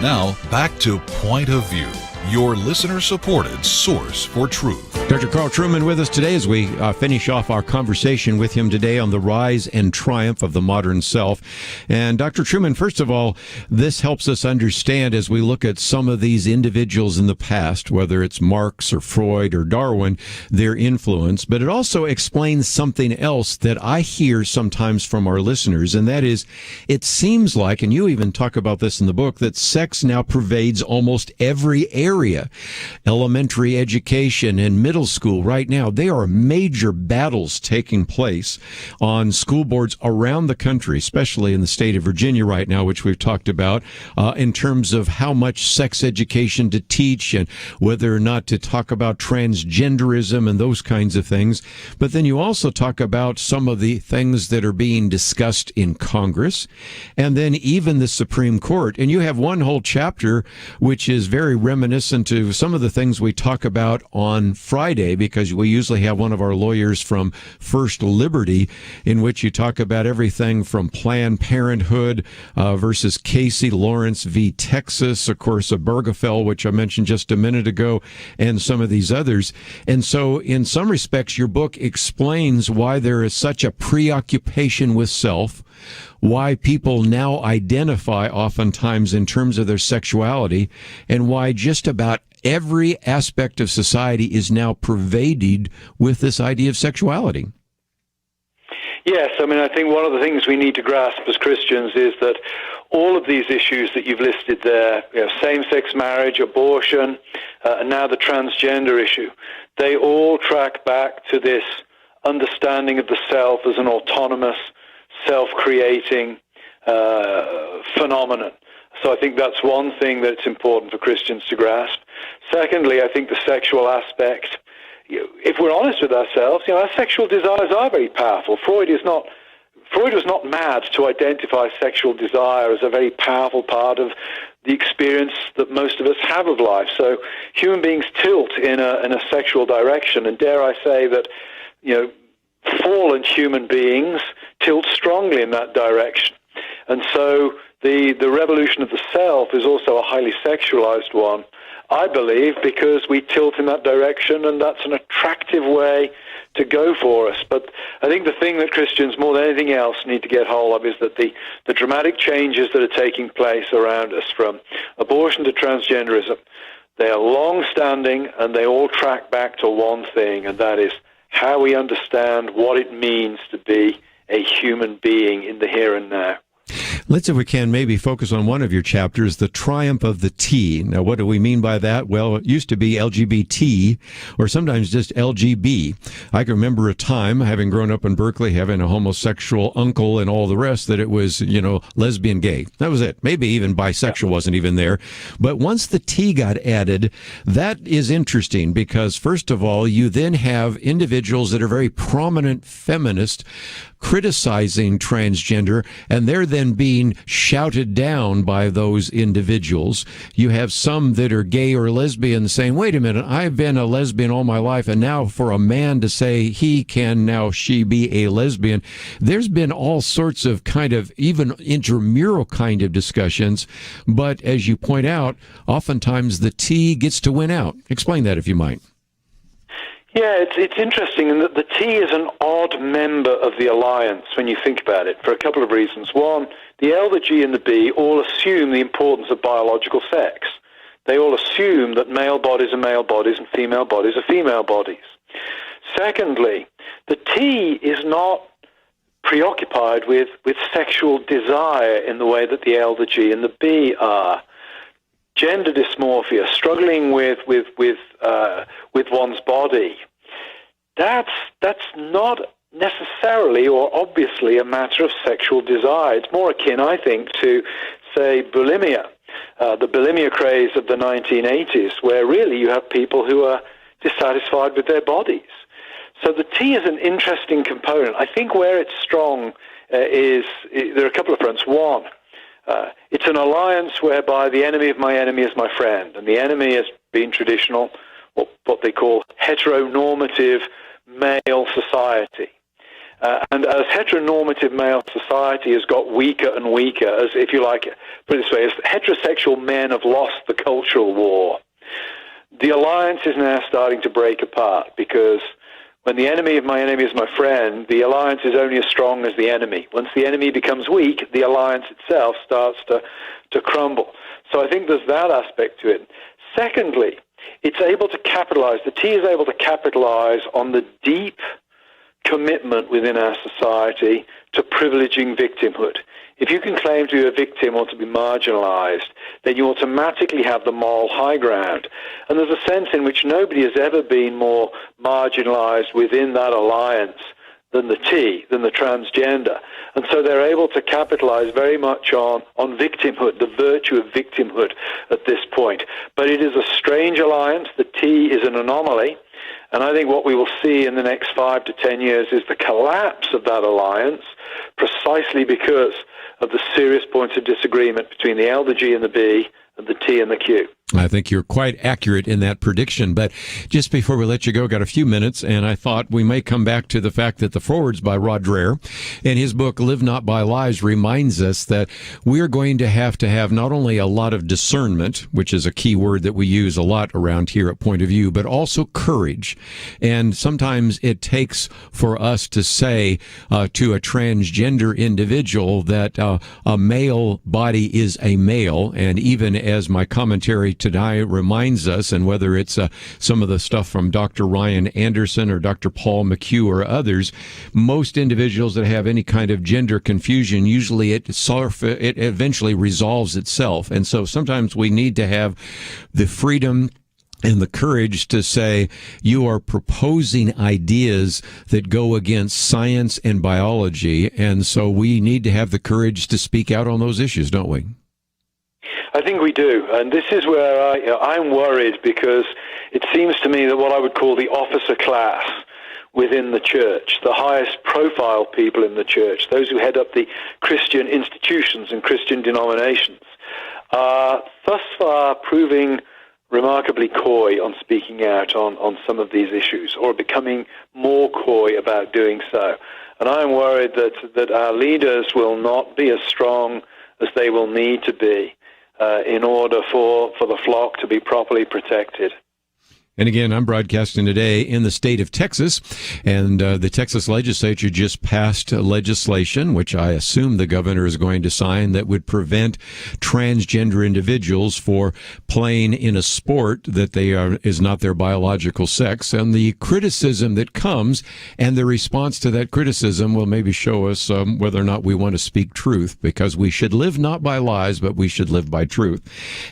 Now, back to Point of View, your listener-supported source for truth. Dr. Carl Trueman with us today as we finish off our conversation with him today on the rise and triumph of the modern self. And Dr. Trueman, first of all, this helps us understand as we look at some of these individuals in the past, whether it's Marx or Freud or Darwin, their influence. But it also explains something else that I hear sometimes from our listeners, and that is, it seems like, and you even talk about this in the book, that sex now pervades almost every area. Elementary education and middle school right now, there are major battles taking place on school boards around the country, especially in the state of Virginia right now, which we've talked about, in terms of how much sex education to teach and whether or not to talk about transgenderism and those kinds of things. But then you also talk about some of the things that are being discussed in Congress and then even the Supreme Court. And you have one whole chapter which is very reminiscent listen to some of the things we talk about on Friday, because we usually have one of our lawyers from First Liberty, in which you talk about everything from Planned Parenthood versus Casey Lawrence v. Texas, of course, Obergefell, which I mentioned just a minute ago, and some of these others. And so in some respects, your book explains why there is such a preoccupation with self, why people now identify oftentimes in terms of their sexuality, and why just about every aspect of society is now pervaded with this idea of sexuality. Yes, I mean, I think one of the things we need to grasp as Christians is that all of these issues that you've listed there, same-sex marriage, abortion, and now the transgender issue, they all track back to this understanding of the self as an autonomous, self-creating phenomenon. So I think that's one thing that's important for Christians to grasp. Secondly, I think the sexual aspect, if we're honest with ourselves, our sexual desires are very powerful. Freud was not mad to identify sexual desire as a very powerful part of the experience that most of us have of life. So human beings tilt in a sexual direction, and dare I say that, fallen human beings tilt strongly in that direction. And so the revolution of the self is also a highly sexualized one, I believe, because we tilt in that direction, and that's an attractive way to go for us. But I think the thing that Christians, more than anything else, need to get hold of is that the dramatic changes that are taking place around us, from abortion to transgenderism, they are long-standing, and they all track back to one thing, and that is how we understand what it means to be a human being in the here and now. Let's, if we can, maybe focus on one of your chapters, The Triumph of the T. Now, what do we mean by that? Well, it used to be LGBT, or sometimes just LGB. I can remember a time, having grown up in Berkeley, having a homosexual uncle and all the rest, that it was, lesbian, gay. That was it. Maybe even bisexual wasn't even there. But once the T got added, that is interesting, because, first of all, you then have individuals that are very prominent feminists criticizing transgender, and they're then being shouted down by those individuals. You have some that are gay or lesbian saying, wait a minute, I've been a lesbian all my life, and now for a man to say he can now she be a lesbian, there's been all sorts of kind of even intramural kind of discussions. But as you point out, oftentimes the T gets to win out. Explain that if you might. Yeah, it's interesting in that the T is an odd member of the alliance when you think about it, for a couple of reasons. One, the L, the G, and the B all assume the importance of biological sex. They all assume that male bodies are male bodies and female bodies are female bodies. Secondly, the T is not preoccupied with sexual desire in the way that the L, the G, and the B are. Gender dysmorphia, struggling with one's body, that's not necessarily or obviously a matter of sexual desire. It's more akin, I think, to, say, bulimia, the bulimia craze of the 1980s, where really you have people who are dissatisfied with their bodies. So the T is an interesting component. I think where it's strong there are a couple of fronts. One, it's an alliance whereby the enemy of my enemy is my friend, and the enemy has been traditional, what they call heteronormative male society. And as heteronormative male society has got weaker and weaker, as, if you like, put it this way, as heterosexual men have lost the cultural war, the alliance is now starting to break apart, because when the enemy of my enemy is my friend, the alliance is only as strong as the enemy. Once the enemy becomes weak, the alliance itself starts to crumble. So I think there's that aspect to it. Secondly, it's able to capitalize, the T is able to capitalize on the deep commitment within our society to privileging victimhood. If you can claim to be a victim or to be marginalized, then you automatically have the moral high ground. And there's a sense in which nobody has ever been more marginalized within that alliance than the T, than the transgender. And so they're able to capitalize very much on victimhood, the virtue of victimhood at this point. But it is a strange alliance. The T is an anomaly. And I think what we will see in the next 5 to 10 years is the collapse of that alliance, precisely because of the serious points of disagreement between the L, the G, and the B, and the T and the Q. I think you're quite accurate in that prediction. But just before we let you go, got a few minutes, and I thought we may come back to the fact that the forwards by Rod Dreher and his book, Live Not by Lies, reminds us that we're going to have not only a lot of discernment, which is a key word that we use a lot around here at Point of View, but also courage. And sometimes it takes for us to say to a transgender individual that a male body is a male, and even as my commentary today reminds us, and whether it's some of the stuff from Dr. Ryan Anderson or Dr. Paul McHugh or others, most individuals that have any kind of gender confusion, usually it eventually resolves itself. And so sometimes we need to have the freedom and the courage to say, you are proposing ideas that go against science and biology, and so we need to have the courage to speak out on those issues, don't we? I think we do, and this is where I'm worried, because it seems to me that what I would call the officer class within the church, the highest profile people in the church, those who head up the Christian institutions and Christian denominations, are thus far proving remarkably coy on speaking out on some of these issues, or becoming more coy about doing so. And I'm worried that our leaders will not be as strong as they will need to be in order for the flock to be properly protected. And again, I'm broadcasting today in the state of Texas, and the Texas legislature just passed legislation, which I assume the governor is going to sign, that would prevent transgender individuals for playing in a sport that is not their biological sex. And the criticism that comes and the response to that criticism will maybe show us whether or not we want to speak truth, because we should live not by lies, but we should live by truth.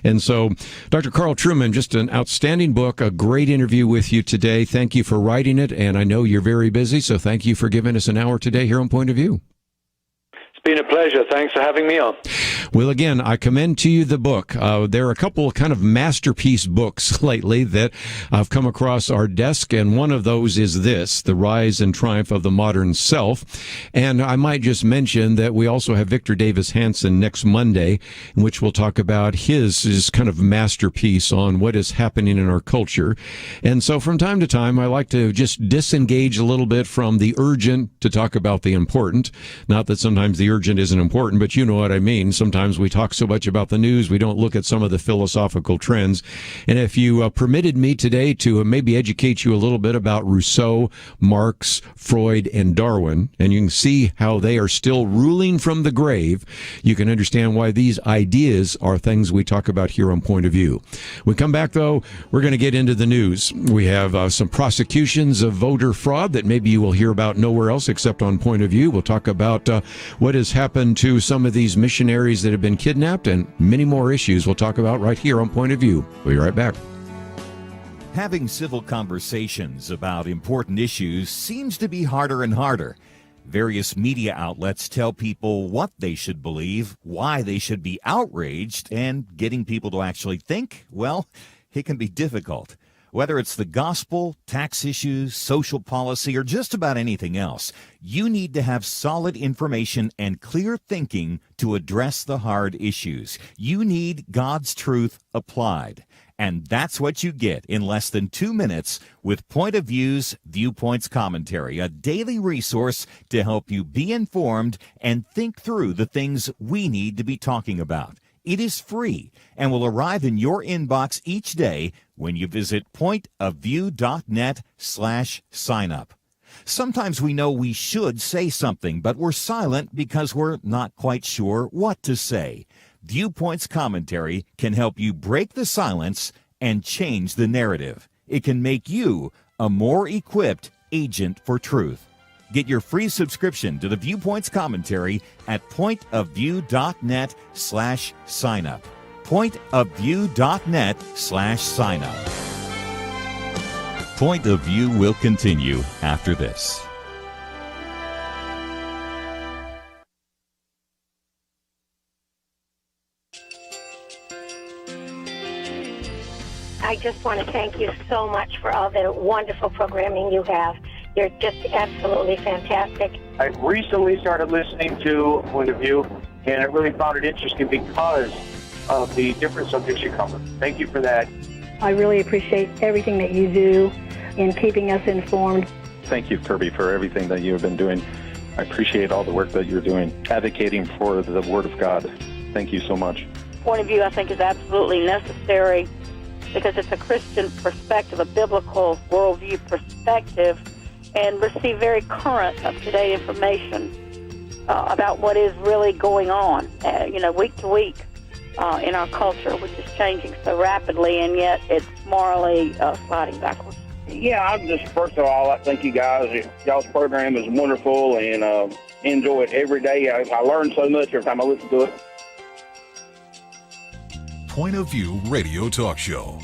And so, Dr. Carl Trueman, just an outstanding book, a great interview with you today. Thank you for writing it, and I know you're very busy, so thank you for giving us an hour today here on Point of View. It's been a pleasure. Thanks for having me on. Well, again, I commend to you the book. There are a couple of kind of masterpiece books lately that I've come across our desk, and one of those is this, The Rise and Triumph of the Modern Self. And I might just mention that we also have Victor Davis Hanson next Monday, in which we'll talk about his kind of masterpiece on what is happening in our culture. And so from time to time, I like to just disengage a little bit from the urgent to talk about the important. Not that sometimes the urgent isn't important, but you know what I mean. Sometimes we talk so much about the news, we don't look at some of the philosophical trends. And if you permitted me today to maybe educate you a little bit about Rousseau, Marx, Freud, and Darwin, and you can see how they are still ruling from the grave, you can understand why these ideas are things we talk about here on Point of View. We come back, though, we're going to get into the news. We have some prosecutions of voter fraud that maybe you will hear about nowhere else except on Point of View. We'll talk about what has happened to some of these missionaries that have been kidnapped, and many more issues we'll talk about right here on Point of View. We'll be right back. Having civil conversations about important issues seems to be harder and harder. Various media outlets tell people what they should believe, why they should be outraged, and getting people to actually think, well, it can be difficult. Whether it's the gospel, tax issues, social policy, or just about anything else, you need to have solid information and clear thinking to address the hard issues. You need God's truth applied. And that's what you get in less than 2 minutes with Point of View's Viewpoints Commentary, a daily resource to help you be informed and think through the things we need to be talking about. It is free and will arrive in your inbox each day when you visit pointofview.net/signup. Sometimes we know we should say something, but we're silent because we're not quite sure what to say. Viewpoints Commentary can help you break the silence and change the narrative. It can make you a more equipped agent for truth. Get your free subscription to the Viewpoints Commentary at pointofview.net/signup. pointofview.net/signup. Point of View will continue after this. I just want to thank you so much for all the wonderful programming you have. You're just absolutely fantastic. I recently started listening to Point of View, and I really found it interesting because of the different subjects you cover. Thank you for that. I really appreciate everything that you do in keeping us informed. Thank you, Kerby, for everything that you have been doing. I appreciate all the work that you're doing, advocating for the Word of God. Thank you so much. Point of view, I think, is absolutely necessary because it's a Christian perspective, a biblical worldview perspective, and receive very current, up-to-date information about what is really going on, week to week in our culture, which is changing so rapidly, and yet it's morally sliding backwards. Yeah, I'm just, first of all, I thank you guys. Y'all's program is wonderful, and enjoy it every day. I learn so much every time I listen to it. Point of View Radio Talk Show.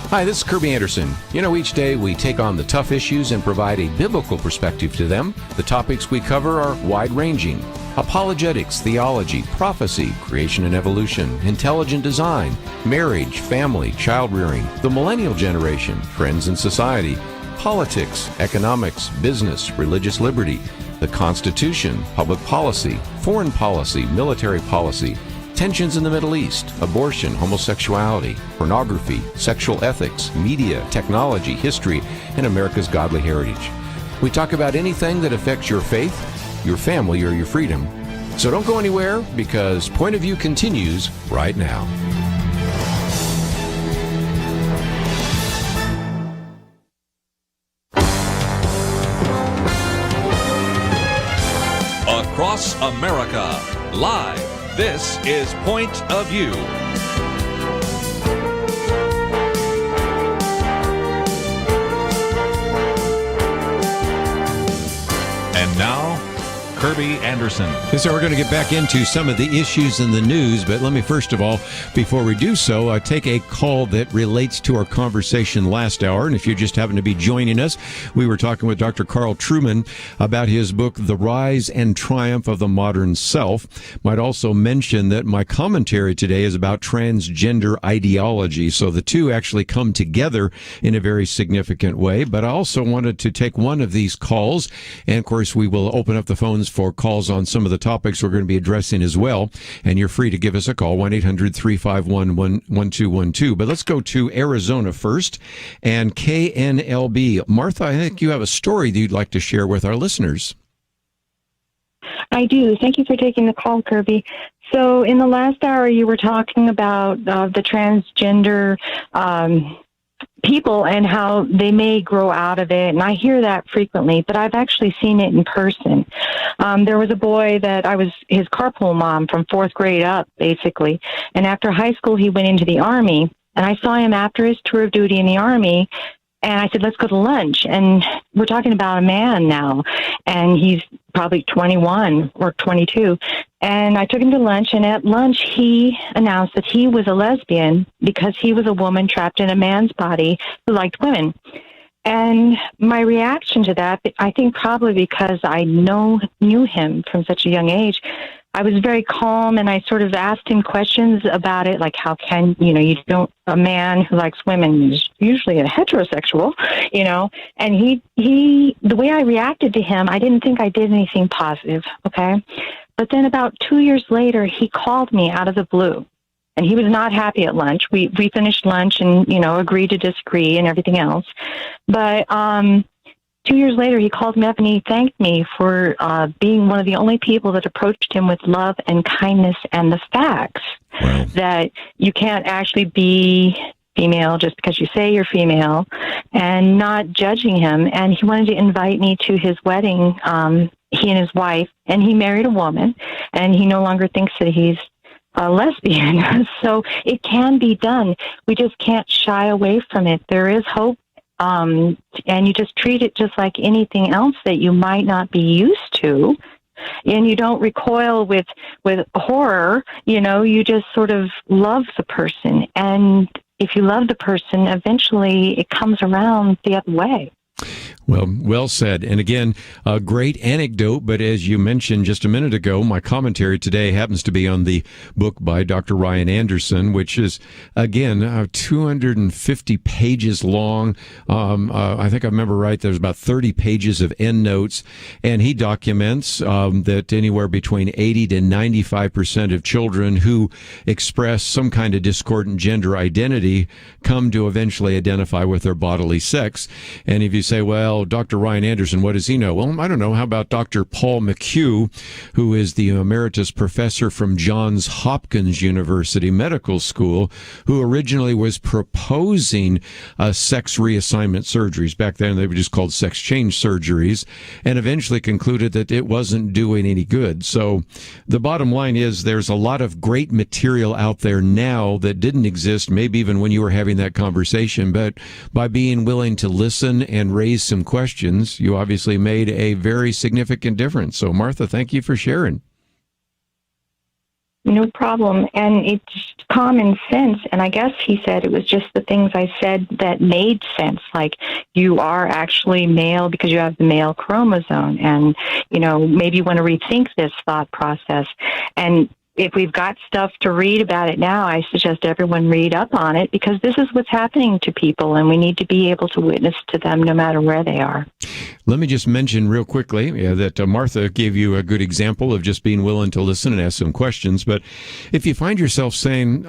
Hi, this is Kerby Anderson. You know, each day we take on the tough issues and provide a biblical perspective to them. The topics we cover are wide-ranging: apologetics, theology, prophecy, creation and evolution, intelligent design, marriage, family, child-rearing, the millennial generation, trends in society, politics, economics, business, religious liberty, the Constitution, public policy, foreign policy, military policy, tensions in the Middle East, abortion, homosexuality, pornography, sexual ethics, media, technology, history, and America's godly heritage. We talk about anything that affects your faith, your family, or your freedom. So don't go anywhere, because Point of View continues right now. Across America, live. This is Point of View. And now, Kerby Anderson. So we're going to get back into some of the issues in the news, but let me first of all, before we do so, take a call that relates to our conversation last hour. And if you just happen to be joining us, we were talking with Dr. Carl Trueman about his book, The Rise and Triumph of the Modern Self. Might also mention that my commentary today is about transgender ideology, so the two actually come together in a very significant way. But I also wanted to take one of these calls, and of course we will open up the phones for calls on some of the topics we're going to be addressing as well. And you're free to give us a call, 1-800-351-1212. But let's go to Arizona first, and KNLB. Martha, I think you have a story that you'd like to share with our listeners. I do. Thank you for taking the call, Kerby. So in the last hour, you were talking about the transgender people and how they may grow out of it. And I hear that frequently, but I've actually seen it in person. There was a boy that I was his carpool mom from 4th grade up, basically. And after high school, he went into the Army. And I saw him after his tour of duty in the Army. And I said, let's go to lunch. And we're talking about a man now. And he's probably 21 or 22. And I took him to lunch. And at lunch, he announced that he was a lesbian because he was a woman trapped in a man's body who liked women. And my reaction to that, I think probably because I knew him from such a young age, I was very calm, and I sort of asked him questions about it, like how can, a man who likes women is usually a heterosexual, and he, the way I reacted to him, I didn't think I did anything positive, okay? But then about 2 years later, he called me out of the blue, and he was not happy at lunch. We finished lunch and, agreed to disagree and everything else. But 2 years later, he called me up and he thanked me for being one of the only people that approached him with love and kindness and the facts. Wow. That you can't actually be female just because you say you're female, and not judging him. And he wanted to invite me to his wedding, he and his wife, and he married a woman, and he no longer thinks that he's a lesbian. So it can be done. We just can't shy away from it. There is hope. And you just treat it just like anything else that you might not be used to, and you don't recoil with horror. You just sort of love the person, and if you love the person, eventually it comes around the other way. Well said. And again, a great anecdote, but as you mentioned just a minute ago, my commentary today happens to be on the book by Dr. Ryan Anderson, which is, again, 250 pages long. I think I remember right, there's about 30 pages of endnotes, and he documents that anywhere between 80 to 95% of children who express some kind of discordant gender identity come to eventually identify with their bodily sex. And if you say, well, Dr. Ryan Anderson, what does he know? Well, I don't know. How about Dr. Paul McHugh, who is the emeritus professor from Johns Hopkins University Medical School, who originally was proposing sex reassignment surgeries. Back then, they were just called sex change surgeries, and eventually concluded that it wasn't doing any good. So the bottom line is there's a lot of great material out there now that didn't exist, maybe even when you were having that conversation. But by being willing to listen and raise some questions, you obviously made a very significant difference. So, Martha, thank you for sharing. no problem. And it's common sense. And I guess he said it was just the things I said that made sense. Like, you are actually male because you have the male chromosome. And, maybe you want to rethink this thought process. And if we've got stuff to read about it now, I suggest everyone read up on it, because this is what's happening to people, and we need to be able to witness to them no matter where they are. Let me just mention real quickly that Martha gave you a good example of just being willing to listen and ask some questions. But if you find yourself saying,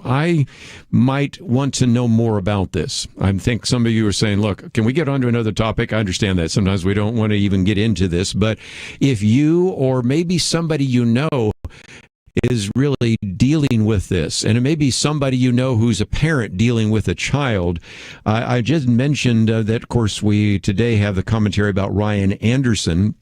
I might want to know more about this, I think some of you are saying, look, can we get on to another topic? I understand that sometimes we don't want to even get into this. But if you or maybe somebody you know is really dealing with this, and it may be somebody you know who's a parent dealing with a child. I just mentioned that, of course, we today have the commentary about Ryan Anderson.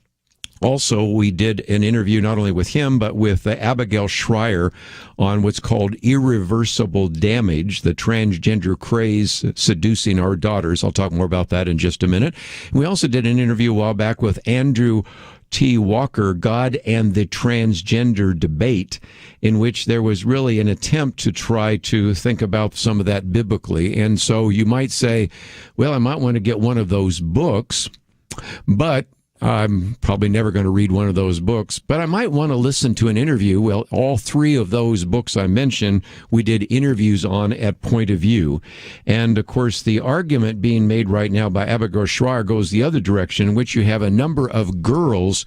Also, we did an interview not only with him, but with Abigail Schreier on what's called irreversible damage, the transgender craze seducing our daughters. I'll talk more about that in just a minute. We also did an interview a while back with Andrew T. Walker, God and the Transgender Debate, in which there was really an attempt to try to think about some of that biblically. And so you might say, well, I might want to get one of those books, but I'm probably never going to read one of those books, but I might want to listen to an interview. Well, all three of those books I mentioned, we did interviews on at Point of View. And, of course, the argument being made right now by Abigail Schreier goes the other direction, in which you have a number of girls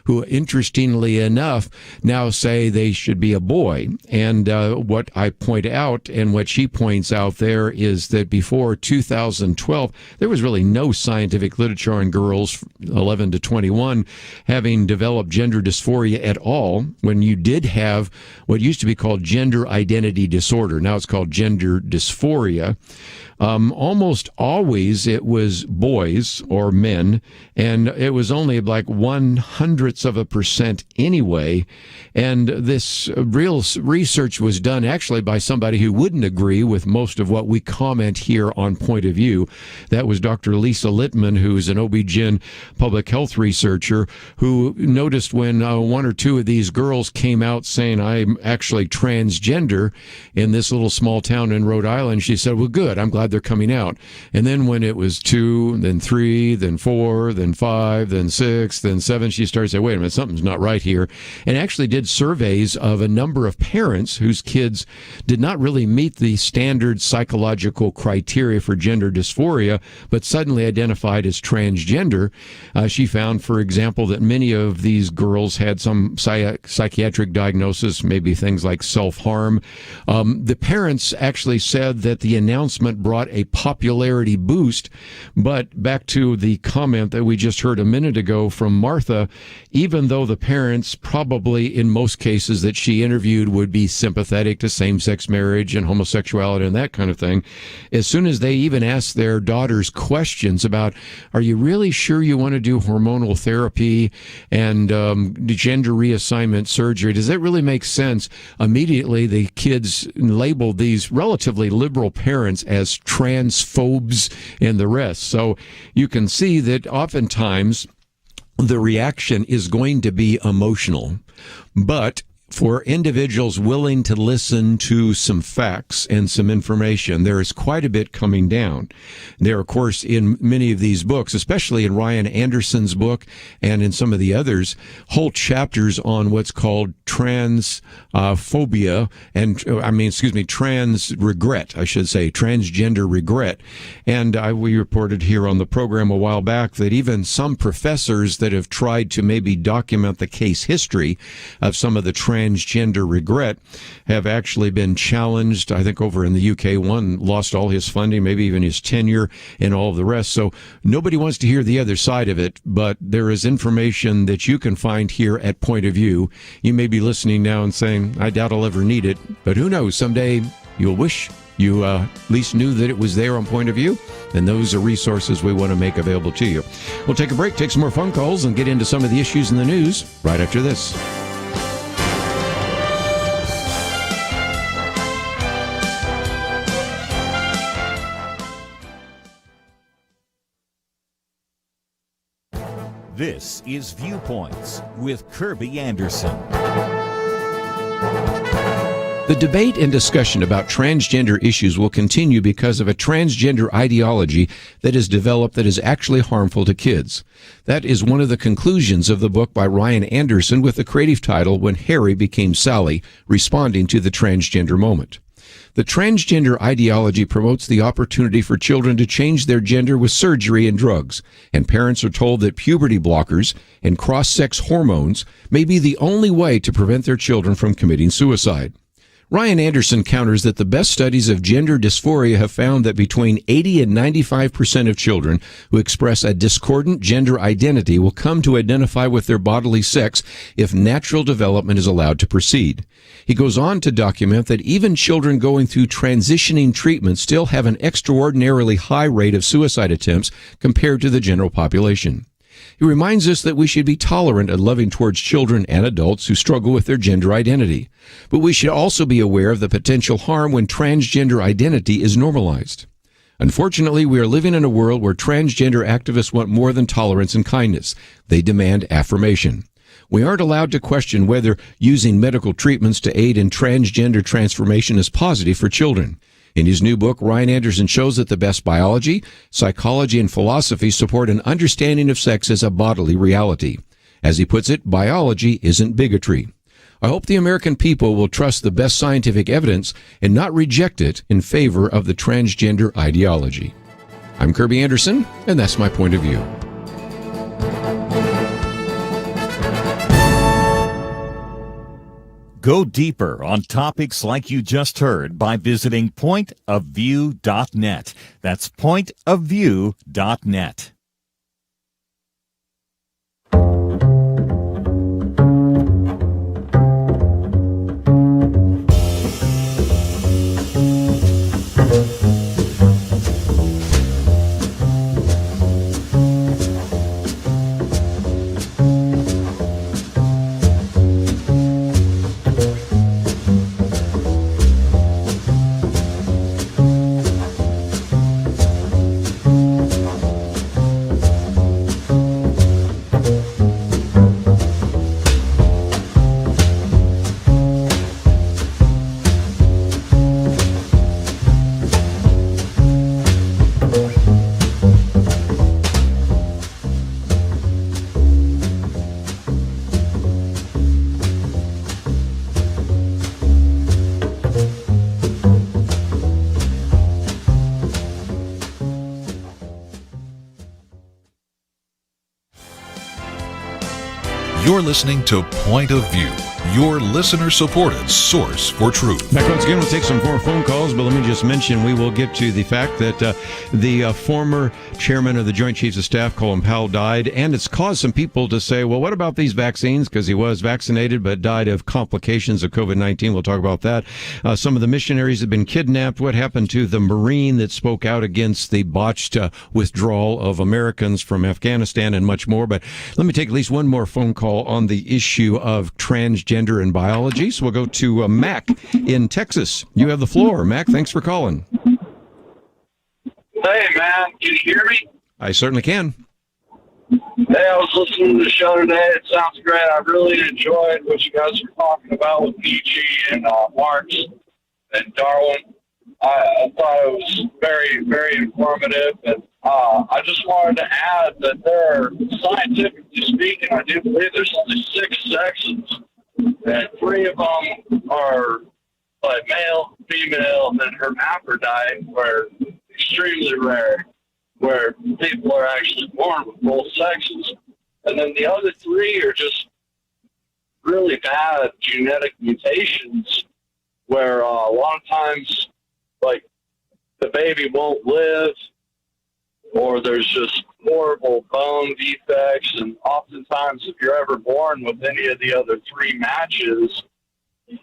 who, interestingly enough, now say they should be a boy. And what I point out and what she points out there is that before 2012, there was really no scientific literature on girls 11 to 21 having developed gender dysphoria at all, when you did have what used to be called gender identity disorder. Now it's called gender dysphoria. Almost always it was boys or men, and it was only like 0.01% anyway. And this real research was done actually by somebody who wouldn't agree with most of what we comment here on Point of View. That was Dr. Lisa Littman, who's an OB-GYN public health researcher, who noticed when one or two of these girls came out saying, I'm actually transgender in this little small town in Rhode Island, she said, well, good, I'm glad they're coming out. And then when it was 2, then 3, then 4, then 5, then 6, then 7, she started saying, wait a minute, something's not right here. And actually did surveys of a number of parents whose kids did not really meet the standard psychological criteria for gender dysphoria, but suddenly identified as transgender. She found, for example, that many of these girls had some psychiatric diagnosis, maybe things like self-harm. The parents actually said that the announcement brought a popularity boost, but back to the comment that we just heard a minute ago from Martha, even though the parents probably in most cases that she interviewed would be sympathetic to same-sex marriage and homosexuality and that kind of thing, as soon as they even asked their daughters questions about, are you really sure you want to do hormonal therapy and gender reassignment surgery, does that really make sense? Immediately the kids labeled these relatively liberal parents as transphobes and the rest. So you can see that oftentimes the reaction is going to be emotional, but for individuals willing to listen to some facts and some information, there is quite a bit coming down. There, of course, in many of these books, especially in Ryan Anderson's book and in some of the others, whole chapters on what's called transphobia trans regret, I should say, transgender regret. And we reported here on the program a while back that even some professors that have tried to maybe document the case history of some of the transgender regret have actually been challenged. I think over in the UK, one lost all his funding, maybe even his tenure and all of the rest. So nobody wants to hear the other side of it, but there is information that you can find here at Point of View. You may be listening now and saying, I doubt I'll ever need it, but who knows, someday you'll wish you at least knew that it was there on Point of View, and those are resources we want to make available to you. We'll take a break, take some more phone calls, and get into some of the issues in the news right after this. This is Viewpoints with Kerby Anderson. debate and discussion about transgender issues will continue because of a transgender ideology that is developed that is actually harmful to kids. That is one of the conclusions of the book by Ryan Anderson with the creative title When Harry Became Sally, responding to the transgender moment. The transgender ideology promotes the opportunity for children to change their gender with surgery and drugs, and parents are told that puberty blockers and cross-sex hormones may be the only way to prevent their children from committing suicide. Ryan Anderson counters that the best studies of gender dysphoria have found that between 80 and 95% of children who express a discordant gender identity will come to identify with their bodily sex if natural development is allowed to proceed. He goes on to document that even children going through transitioning treatment still have an extraordinarily high rate of suicide attempts compared to the general population. He reminds us that we should be tolerant and loving towards children and adults who struggle with their gender identity. But we should also be aware of the potential harm when transgender identity is normalized. Unfortunately, we are living in a world where transgender activists want more than tolerance and kindness. They demand affirmation. We aren't allowed to question whether using medical treatments to aid in transgender transformation is positive for children. In his new book, Ryan Anderson shows that the best biology, psychology, and philosophy support an understanding of sex as a bodily reality. As he puts it, biology isn't bigotry. I hope the American people will trust the best scientific evidence and not reject it in favor of the transgender ideology. I'm Kerby Anderson, and that's my point of view. Go deeper on topics like you just heard by visiting pointofview.net. That's pointofview.net. You're listening to Point of View, your listener-supported source for truth. Back once again, we'll take some more phone calls, but let me just mention we will get to the fact that the former chairman of the Joint Chiefs of Staff, Colin Powell, died, and it's caused some people to say, well, what about these vaccines? Because he was vaccinated but died of complications of COVID-19. We'll talk about that. Some of the missionaries have been kidnapped. What happened to the Marine that spoke out against the botched withdrawal of Americans from Afghanistan, and much more. But let me take at least one more phone call on the issue of transgender and biology. So we'll go to Mac in Texas. You have the floor. Mac, thanks for calling. Hey, man, can you hear me? I certainly can. Hey, I was listening to the show today. It sounds great. I really enjoyed what you guys were talking about with Nietzsche and Marx and Darwin. I thought it was very, very informative. And I just wanted to add that there, scientifically speaking, I do believe there's only 6 sexes, and 3 of them are like male, female, and then hermaphrodite, where extremely rare, where people are actually born with both sexes. And then the other 3 are just really bad genetic mutations, where a lot of times, like, the baby won't live, or there's just horrible bone defects, and oftentimes if you're ever born with any of the other 3 matches,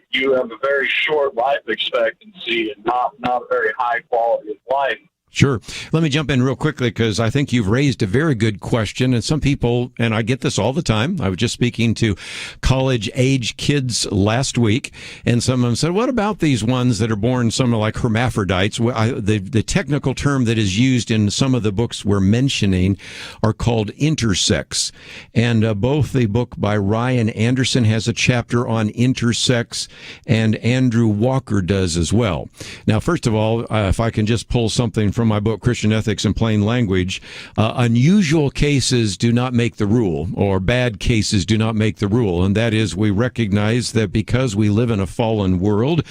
you have a very short life expectancy and not a very high quality of life. Sure. Let me jump in real quickly because I think you've raised a very good question. And some people, and I get this all the time, I was just speaking to college-age kids last week, and some of them said, what about these ones that are born somewhat like hermaphrodites? The technical term that is used in some of the books we're mentioning are called intersex. And both the book by Ryan Anderson has a chapter on intersex, and Andrew Walker does as well. Now, first of all, if I can just pull something from my book, Christian Ethics in Plain Language, unusual cases do not make the rule, or bad cases do not make the rule. And that is, we recognize that because we live in a fallen world,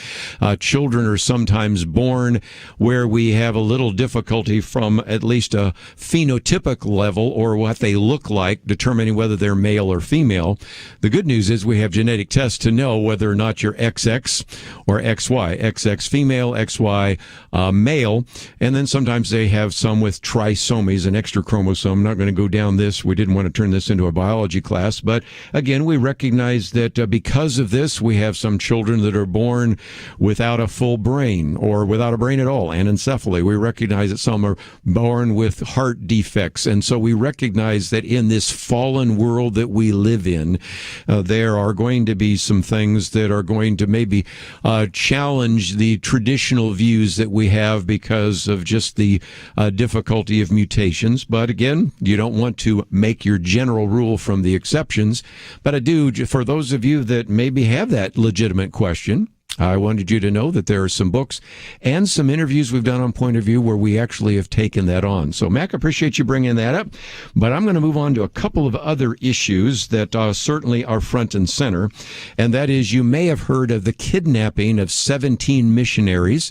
children are sometimes born where we have a little difficulty from at least a phenotypic level, or what they look like, determining whether they're male or female. The good news is we have genetic tests to know whether or not you're XX or XY, XX female, XY male, and then sometimes they have some with trisomies, an extra chromosome. I'm not going to go down this. We didn't want to turn this into a biology class. But again, we recognize that because of this, we have some children that are born without a full brain or without a brain at all, anencephaly. We recognize that some are born with heart defects. And so we recognize that in this fallen world that we live in, there are going to be some things that are going to maybe challenge the traditional views that we have because of just the difficulty of mutations. But again, you don't want to make your general rule from the exceptions. But I do, for those of you that maybe have that legitimate question, I wanted you to know that there are some books and some interviews we've done on Point of View where we actually have taken that on. So, Mac, I appreciate you bringing that up. But I'm going to move on to a couple of other issues that certainly are front and center. And that is, you may have heard of the kidnapping of 17 missionaries.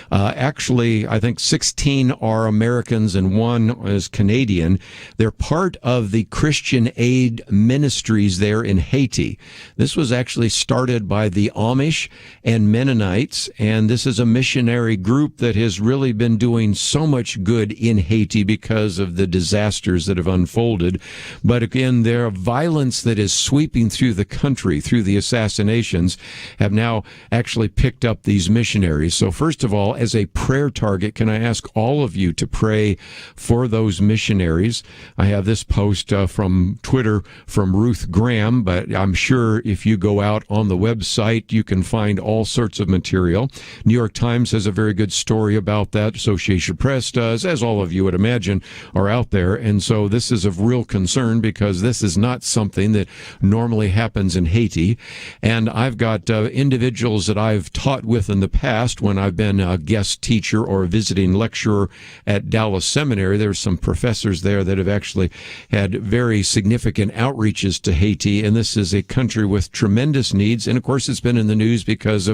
Actually, I think 16 are Americans and one is Canadian. They're part of the Christian Aid Ministries there in Haiti. This was actually started by the Amish and Mennonites, and this is a missionary group that has really been doing so much good in Haiti because of the disasters that have unfolded. But again, their violence that is sweeping through the country, through the assassinations, have now actually picked up these missionaries. So first of all, as a prayer target, can I ask all of you to pray for those missionaries? I have this post from Twitter from Ruth Graham, but I'm sure if you go out on the website, you can find all sorts of material. New York Times has a very good story about that. Associated Press does, as all of you would imagine are out there. And so this is of real concern because this is not something that normally happens in Haiti. And I've got individuals that I've taught with in the past when I've been a guest teacher or a visiting lecturer at Dallas Seminary. There's some professors there that have actually had very significant outreaches to Haiti. And this is a country with tremendous needs. And of course, it's been in the news because of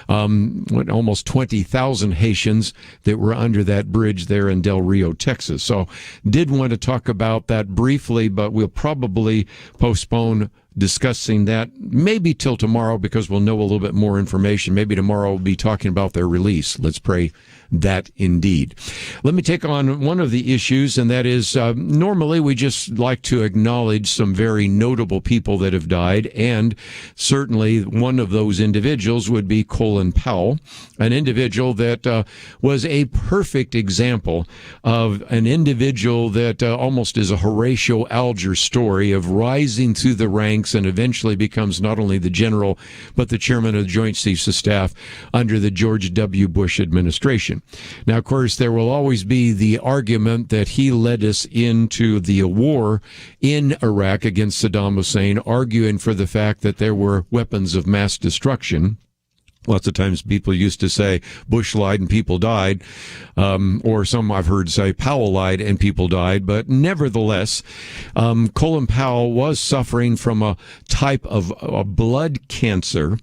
almost 20,000 Haitians that were under that bridge there in Del Rio, Texas. So did want to talk about that briefly, but we'll probably postpone discussing that maybe till tomorrow because we'll know a little bit more information. Maybe tomorrow we'll be talking about their release. Let's pray that indeed. Let me take on one of the issues, and that is normally we just like to acknowledge some very notable people that have died, and certainly one of those individuals would be Colin Powell, an individual that was a perfect example of an individual that almost is a Horatio Alger story of rising through the ranks and eventually becomes not only the general but the chairman of the Joint Chiefs of Staff under the George W. Bush administration. Now, of course, there will always be the argument that he led us into the war in Iraq against Saddam Hussein, arguing for the fact that there were weapons of mass destruction. Lots of times people used to say Bush lied and people died, or some I've heard say Powell lied and people died. But nevertheless, Colin Powell was suffering from a type of blood cancer.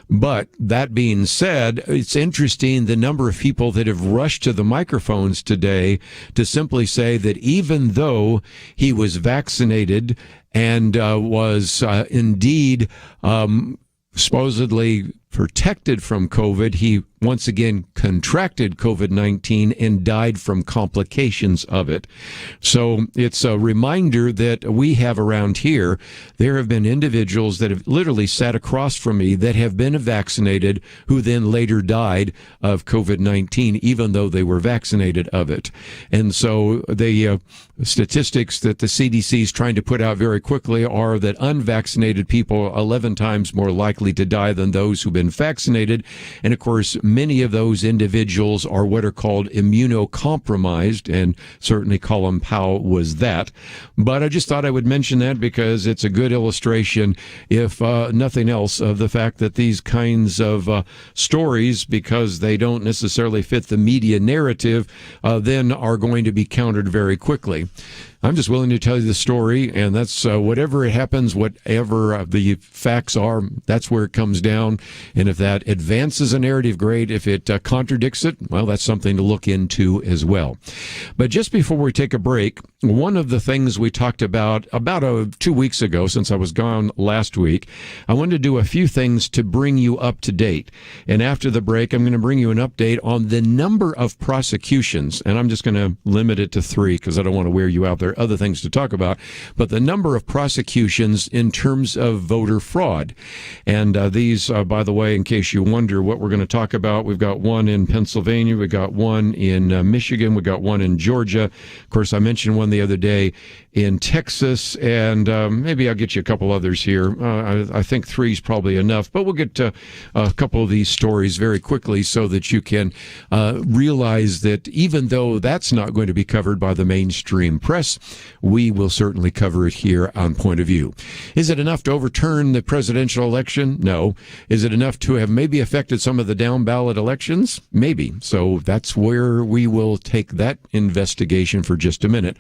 But that being said, it's interesting the number of people that have rushed to the microphones today to simply say that even though he was vaccinated and was indeed supposedly protected from COVID, he once again contracted COVID-19 and died from complications of it. So it's a reminder that we have around here. There have been individuals that have literally sat across from me that have been vaccinated who then later died of COVID-19, even though they were vaccinated of it. And so the statistics that the CDC is trying to put out very quickly are that unvaccinated people are 11 times more likely to die than those who've been vaccinated. And of course, many of those individuals are what are called immunocompromised, and certainly Colin Powell was that. But I just thought I would mention that because it's a good illustration, if nothing else, of the fact that these kinds of stories, because they don't necessarily fit the media narrative, then are going to be countered very quickly. I'm just willing to tell you the story, and that's whatever it happens, whatever the facts are, that's where it comes down. And if that advances a narrative, great. If it contradicts it, well, that's something to look into as well. But just before we take a break, one of the things we talked about 2 weeks ago, since I was gone last week, I wanted to do a few things to bring you up to date. And after the break, I'm going to bring you an update on the number of prosecutions, and I'm just going to limit it to 3 because I don't want to wear you out there. Other things to talk about, but the number of prosecutions in terms of voter fraud. And these, by the way, in case you wonder what we're going to talk about, we've got one in Pennsylvania, we've got one in Michigan, we've got one in Georgia. Of course, I mentioned one the other day in Texas, and maybe I'll get you a couple others here. I think 3 is probably enough, but we'll get to a couple of these stories very quickly so that you can realize that even though that's not going to be covered by the mainstream press, we will certainly cover it here on Point of View. Is it enough to overturn the presidential election? No. Is it enough to have maybe affected some of the down-ballot elections? Maybe. So that's where we will take that investigation for just a minute.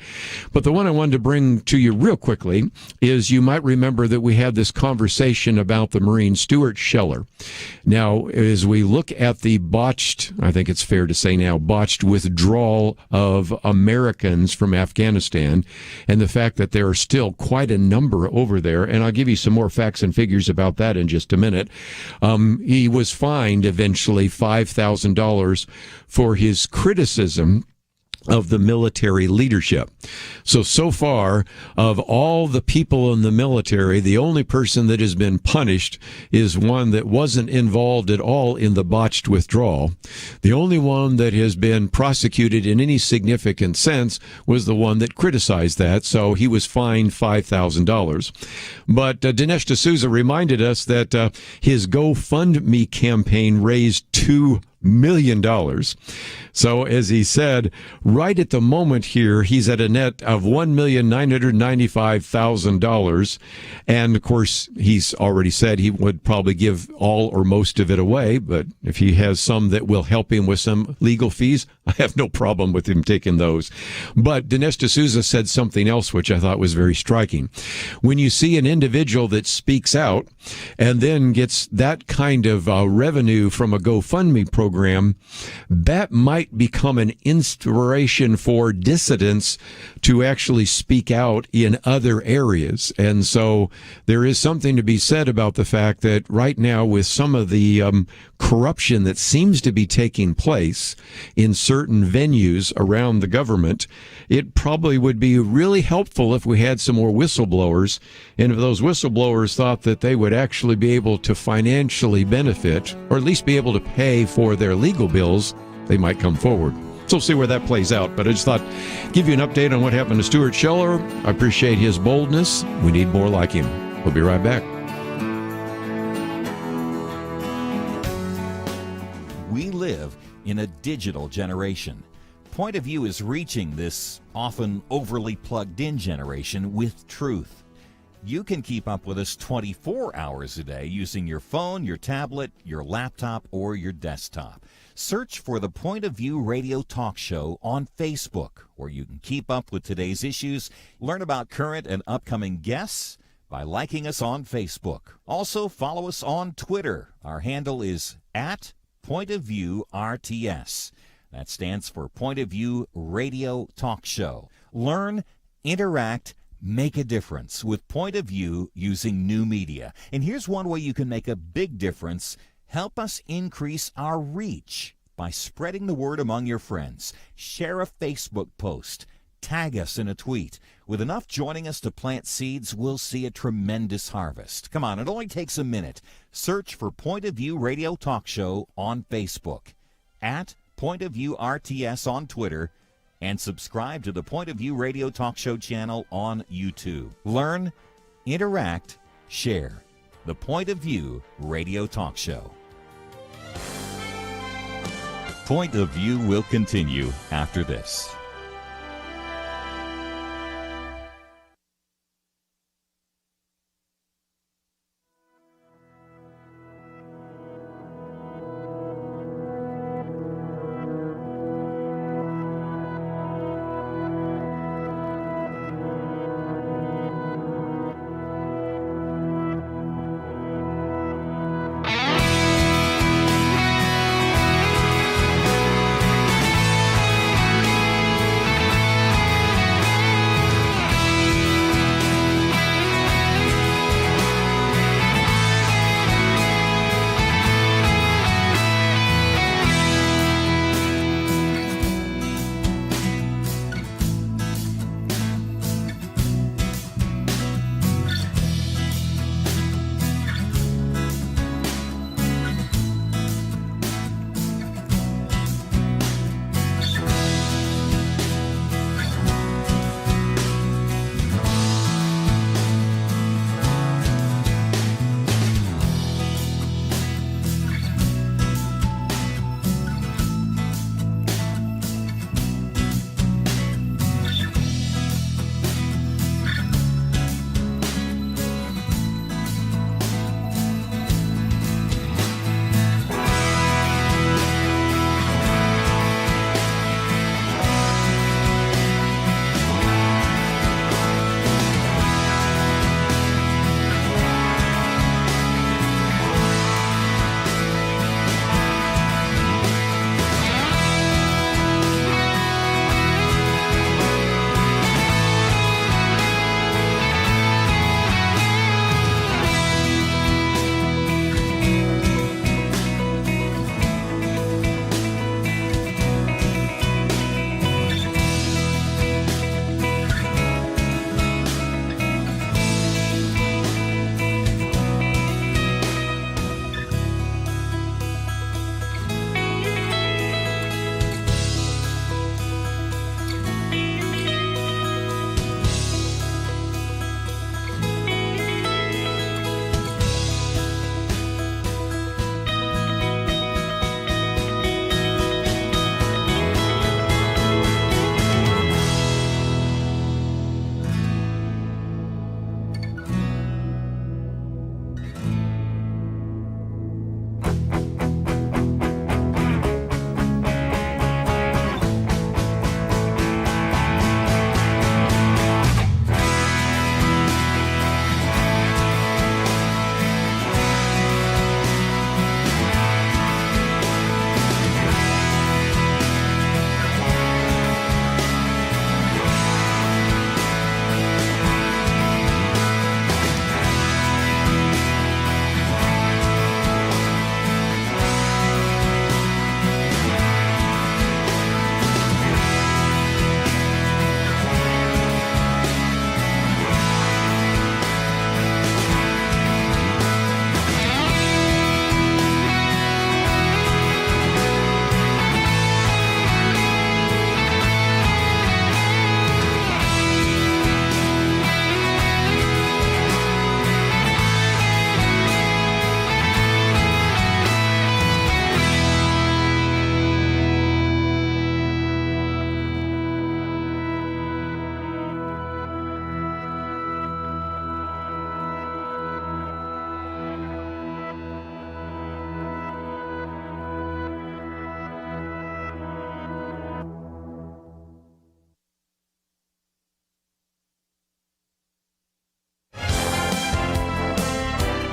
But the one I wanted to bring to you real quickly is, you might remember that we had this conversation about the Marine Stuart Scheller. Now, as we look at the botched, I think it's fair to say now, botched withdrawal of Americans from Afghanistan, and the fact that there are still quite a number over there, and I'll give you some more facts and figures about that in just a minute. He was fined eventually $5,000 for his criticism of the military leadership. So far, of all the people in the military, the only person that has been punished is one that wasn't involved at all in the botched withdrawal. The only one that has been prosecuted in any significant sense was the one that criticized that, so he was fined $5,000. But Dinesh D'Souza reminded us that his GoFundMe campaign raised $2 million. So as he said, right at the moment here, he's at a net of $1,995,000. And of course, he's already said he would probably give all or most of it away. But if he has some that will help him with some legal fees, I have no problem with him taking those. But Dinesh D'Souza said something else, which I thought was very striking. When you see an individual that speaks out and then gets that kind of revenue from a GoFundMe program, that might become an inspiration for dissidents to actually speak out in other areas. And so there is something to be said about the fact that right now, with some of the corruption that seems to be taking place in certain venues around the government, it probably would be really helpful if we had some more whistleblowers. And if those whistleblowers thought that they would actually be able to financially benefit, or at least be able to pay for their legal bills, they might come forward. So we'll see where that plays out. But I just thought, give you an update on what happened to Stuart Scheller. I appreciate his boldness. We need more like him. We'll be right back. We live in a digital generation. Point of View is reaching this often overly plugged-in generation with truth. You can keep up with us 24 hours a day using your phone, your tablet, your laptop, or your desktop. Search for the Point of View Radio Talk Show on Facebook, where you can keep up with today's issues, learn about current and upcoming guests by liking us on Facebook. Also, follow us on Twitter. Our handle is @PointOfViewRTS. That stands for Point of View Radio Talk Show. Learn, interact, make a difference with Point of View using new media. And here's one way you can make a big difference: Help us increase our reach by spreading the word among your friends. Share a Facebook post. Tag us in a tweet. With enough joining us to plant seeds, we'll see a tremendous harvest. Come on, it only takes a minute. Search for Point of View Radio Talk Show on Facebook, at Point of View RTS on Twitter, and subscribe to the Point of View Radio Talk Show channel on YouTube. Learn, interact, share. The Point of View Radio Talk Show. Point of View will continue after this.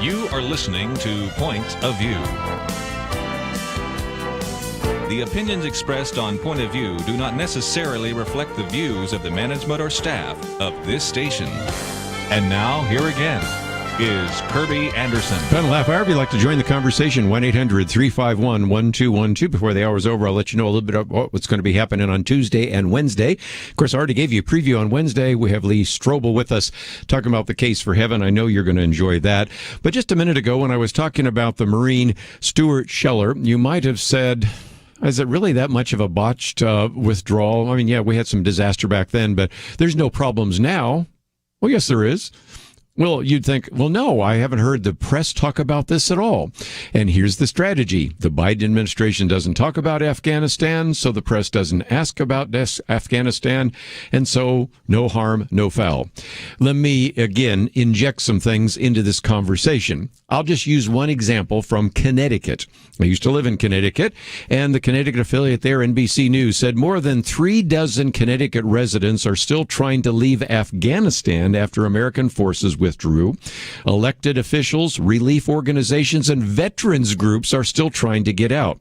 You are listening to Point of View. The opinions expressed on Point of View do not necessarily reflect the views of the management or staff of this station. And now, here again is Kerby Anderson. Fun laugh hour. If you'd like to join the conversation, 1-800-351-1212. Before the hour's over, I'll let you know a little bit about what's going to be happening on Tuesday and Wednesday. Of course, I already gave you a preview on Wednesday. We have Lee Strobel with us talking about the case for heaven. I know you're going to enjoy that. But just a minute ago, when I was talking about the Marine Stuart Scheller, you might have said, is it really that much of a botched withdrawal? I mean, yeah, we had some disaster back then, but there's no problems now. Well, yes, there is. Well, you'd think, well, no, I haven't heard the press talk about this at all. And here's the strategy. The Biden administration doesn't talk about Afghanistan, so the press doesn't ask about Afghanistan, and so no harm, no foul. Let me, again, inject some things into this conversation. I'll just use one example from Connecticut. I used to live in Connecticut, and the Connecticut affiliate there, NBC News, said more than 36 Connecticut residents are still trying to leave Afghanistan after American forces withdrew. Elected officials, relief organizations, and veterans groups are still trying to get out.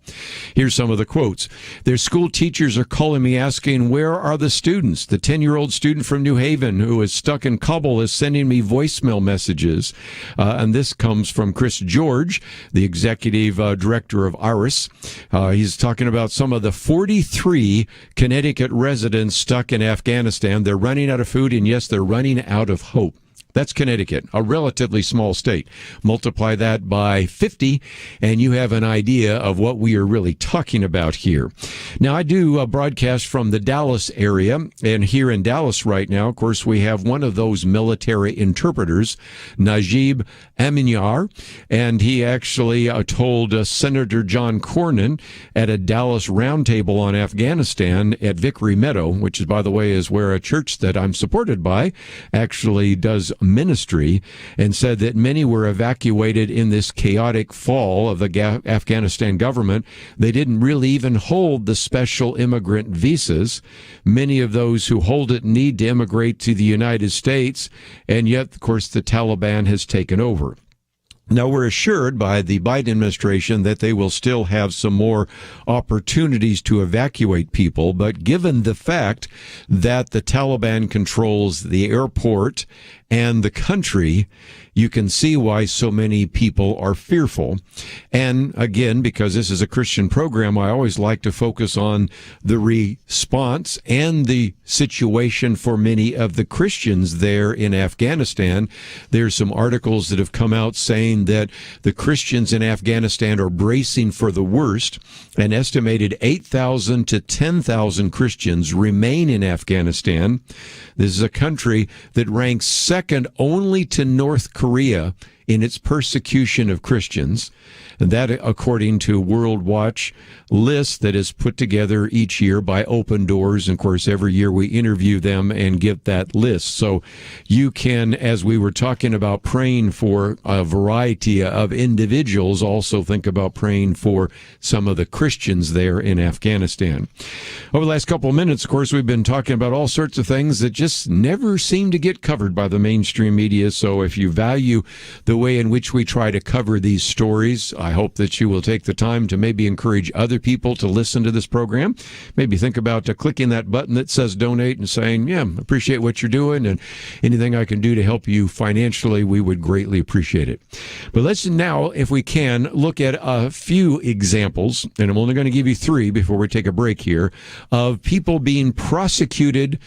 Here's some of the quotes. Their school teachers are calling me asking, where are the students? The 10-year-old student from New Haven who is stuck in Kabul is sending me voicemail messages. And this comes from Chris George, the executive director of IRIS. He's talking about some of the 43 Connecticut residents stuck in Afghanistan. They're running out of food, and yes, they're running out of hope. That's Connecticut, a relatively small state. Multiply that by 50, and you have an idea of what we are really talking about here. Now, I do a broadcast from the Dallas area, and here in Dallas right now, of course, we have one of those military interpreters, Najib Aminyar, and he actually told Senator John Cornyn at a Dallas roundtable on Afghanistan at Vickery Meadow, which is, by the way, is where a church that I'm supported by actually does ministry, and said that many were evacuated in this chaotic fall of the Afghanistan government. They didn't really even hold the special immigrant visas. Many of those who hold it need to immigrate to the United States, and yet, of course, the Taliban has taken over. Now, we're assured by the Biden administration that they will still have some more opportunities to evacuate people, but given the fact that the Taliban controls the airport and the country, you can see why so many people are fearful. And again, because this is a Christian program, I always like to focus on the response and the situation for many of the Christians there in Afghanistan. There's some articles that have come out saying that the Christians in Afghanistan are bracing for the worst. An estimated 8,000 to 10,000 Christians remain in Afghanistan. This is a country that ranks second only to North Korea in its persecution of Christians. And that, according to World Watch list that is put together each year by Open Doors. And of course, every year we interview them and get that list. So you can, as we were talking about praying for a variety of individuals, also think about praying for some of the Christians there in Afghanistan. Over the last couple of minutes, of course, we've been talking about all sorts of things that just never seem to get covered by the mainstream media. So if you value the way in which we try to cover these stories, I hope that you will take the time to maybe encourage other people to listen to this program. Maybe think about clicking that button that says donate and saying, yeah, appreciate what you're doing, and anything I can do to help you financially, we would greatly appreciate it. But let's now, if we can, look at a few examples, and I'm only going to give you 3 before we take a break here, of people being prosecuted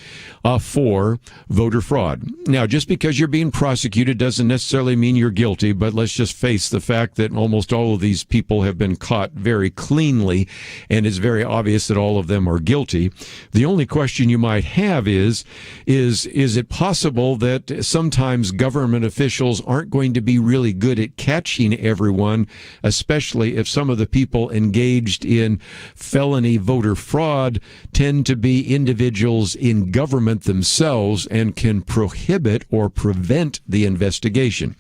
for voter fraud. Now, just because you're being prosecuted doesn't necessarily mean you're guilty, but let's just face the fact that almost all of these people have been caught very cleanly, and it's very obvious that all of them are guilty. The only question you might have is it possible that sometimes government officials aren't going to be really good at catching everyone, especially if some of the people engaged in felony voter fraud tend to be individuals in government themselves and can prohibit or prevent the investigation.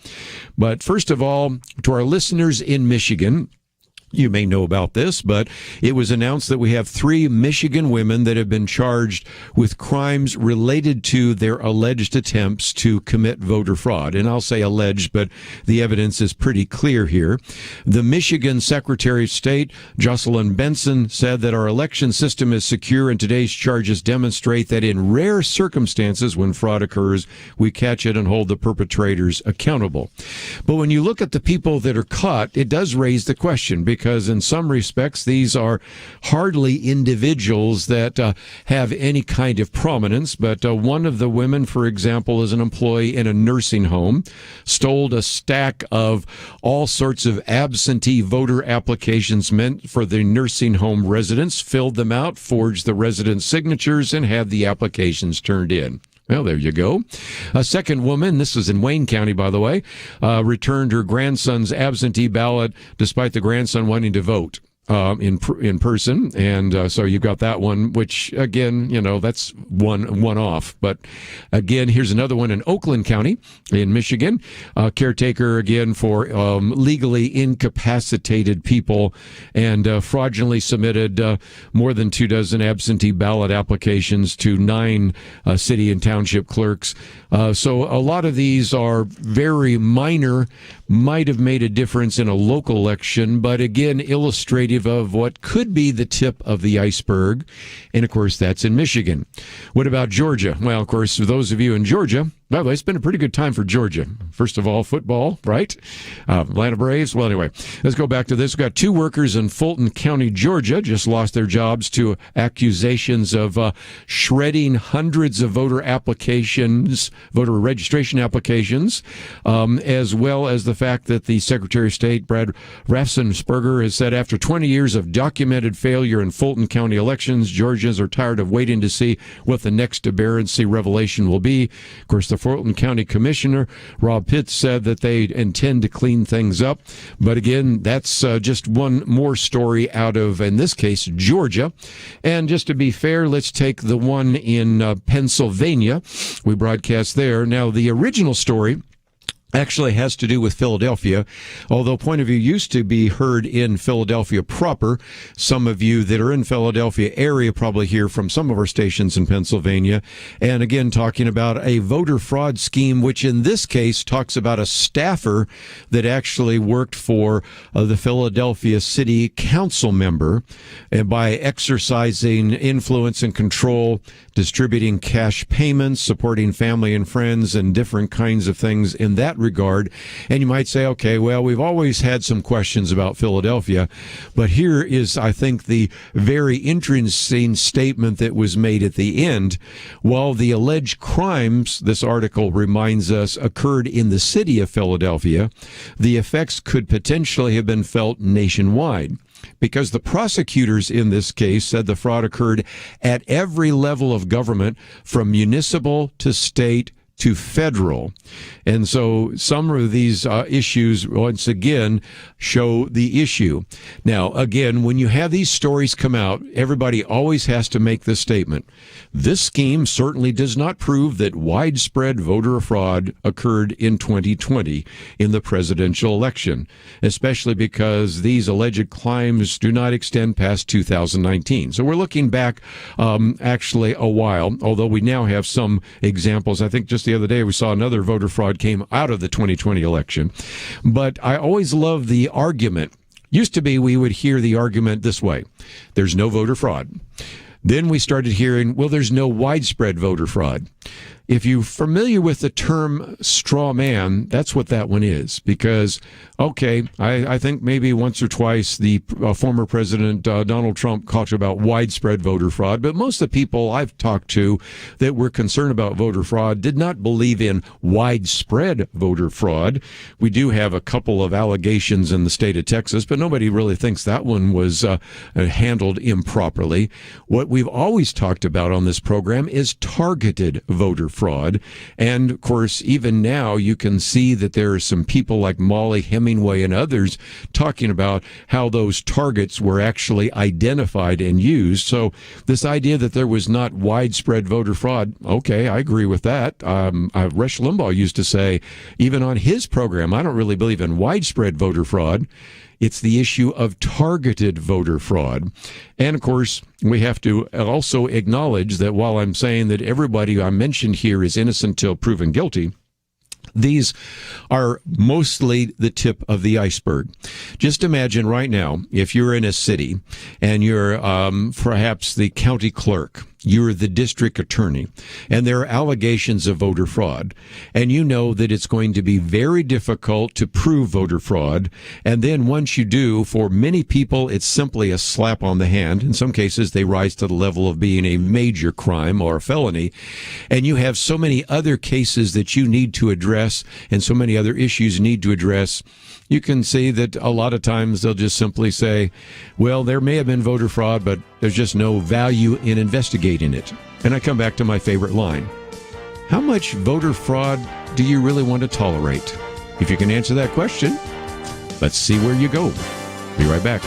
But first of all, to our listeners in Michigan, You may know about this, but it was announced that we have 3 Michigan women that have been charged with crimes related to their alleged attempts to commit voter fraud. And I'll say alleged, but the evidence is pretty clear here. The Michigan Secretary of State, Jocelyn Benson, said that our election system is secure, and today's charges demonstrate that in rare circumstances when fraud occurs, we catch it and hold the perpetrators accountable. But when you look at the people that are caught, it does raise the question, because in some respects, these are hardly individuals that have any kind of prominence. But one of the women, for example, is an employee in a nursing home, stole a stack of all sorts of absentee voter applications meant for the nursing home residents, filled them out, forged the residents' signatures, and had the applications turned in. Well, there you go. A second woman, this was in Wayne County, by the way, returned her grandson's absentee ballot despite the grandson wanting to vote in person. And so you've got that one, which, again, that's one off. But again, here's another one in Oakland County in Michigan. Caretaker, again, for legally incapacitated people, and fraudulently submitted more than 24 absentee ballot applications to 9 city and township clerks. So a lot of these are very minor, might have made a difference in a local election, but again, illustrative of what could be the tip of the iceberg. And of course, that's in Michigan. What about Georgia? Well, of course, for those of you in Georgia, by the way, it's been a pretty good time for Georgia. First of all, football, right? Atlanta Braves. Well, anyway, let's go back to this. We've got 2 workers in Fulton County, Georgia, just lost their jobs to accusations of shredding hundreds of voter registration applications, as well as the fact that the Secretary of State, Brad Raffensperger, has said after 20 years of documented failure in Fulton County elections, Georgians are tired of waiting to see what the next embarrassing revelation will be. Of course, the Fulton County Commissioner, Rob Pitts, said that they intend to clean things up. But again, that's just one more story out of, in this case, Georgia. And just to be fair, let's take the one in Pennsylvania. We broadcast there. Now, the original story actually has to do with Philadelphia, although Point of View used to be heard in Philadelphia proper. Some of you that are in Philadelphia area probably hear from some of our stations in Pennsylvania. And again, talking about a voter fraud scheme, which in this case talks about a staffer that actually worked for the Philadelphia City Council member, and by exercising influence and control, distributing cash payments, supporting family and friends, and different kinds of things in that regard. And you might say, okay, well, we've always had some questions about Philadelphia, but here is, I think, the very interesting statement that was made at the end. While the alleged crimes, this article reminds us, occurred in the city of Philadelphia, the effects could potentially have been felt nationwide, because the prosecutors in this case said the fraud occurred at every level of government, from municipal to state to federal. And so some of these issues, once again, show the issue. Now, again, when you have these stories come out, everybody always has to make this statement. This scheme certainly does not prove that widespread voter fraud occurred in 2020 in the presidential election, especially because these alleged crimes do not extend past 2019. So we're looking back actually a while, although we now have some examples. I think just the other day we saw another voter fraud came out of the 2020 election. But I always love the argument. Used to be we would hear the argument this way: there's no voter fraud. Then we started hearing, well, there's no widespread voter fraud. If you're familiar with the term straw man, that's what that one is. Because, okay, I think maybe once or twice the former President Donald Trump talked about widespread voter fraud, but most of the people I've talked to that were concerned about voter fraud did not believe in widespread voter fraud. We do have a couple of allegations in the state of Texas, but nobody really thinks that one was handled improperly. What we've always talked about on this program is targeted voter fraud. And of course, even now you can see that there are some people like Molly Hemingway and others talking about how those targets were actually identified and used. So this idea that there was not widespread voter fraud, okay, I agree with that. Rush Limbaugh used to say, even on his program, I don't really believe in widespread voter fraud. It's the issue of targeted voter fraud. And, of course, we have to also acknowledge that while I'm saying that everybody I mentioned here is innocent till proven guilty, these are mostly the tip of the iceberg. Just imagine right now, if you're in a city and you're perhaps the county clerk, you're the district attorney, and there are allegations of voter fraud, and you know that it's going to be very difficult to prove voter fraud, and then once you do, for many people, it's simply a slap on the hand. In some cases, they rise to the level of being a major crime or a felony, and you have so many other cases that you need to address and so many other issues you need to address. You can see that a lot of times they'll just simply say, well, there may have been voter fraud, but there's just no value in investigating it. And I come back to my favorite line. How much voter fraud do you really want to tolerate? If you can answer that question, let's see where you go. Be right back.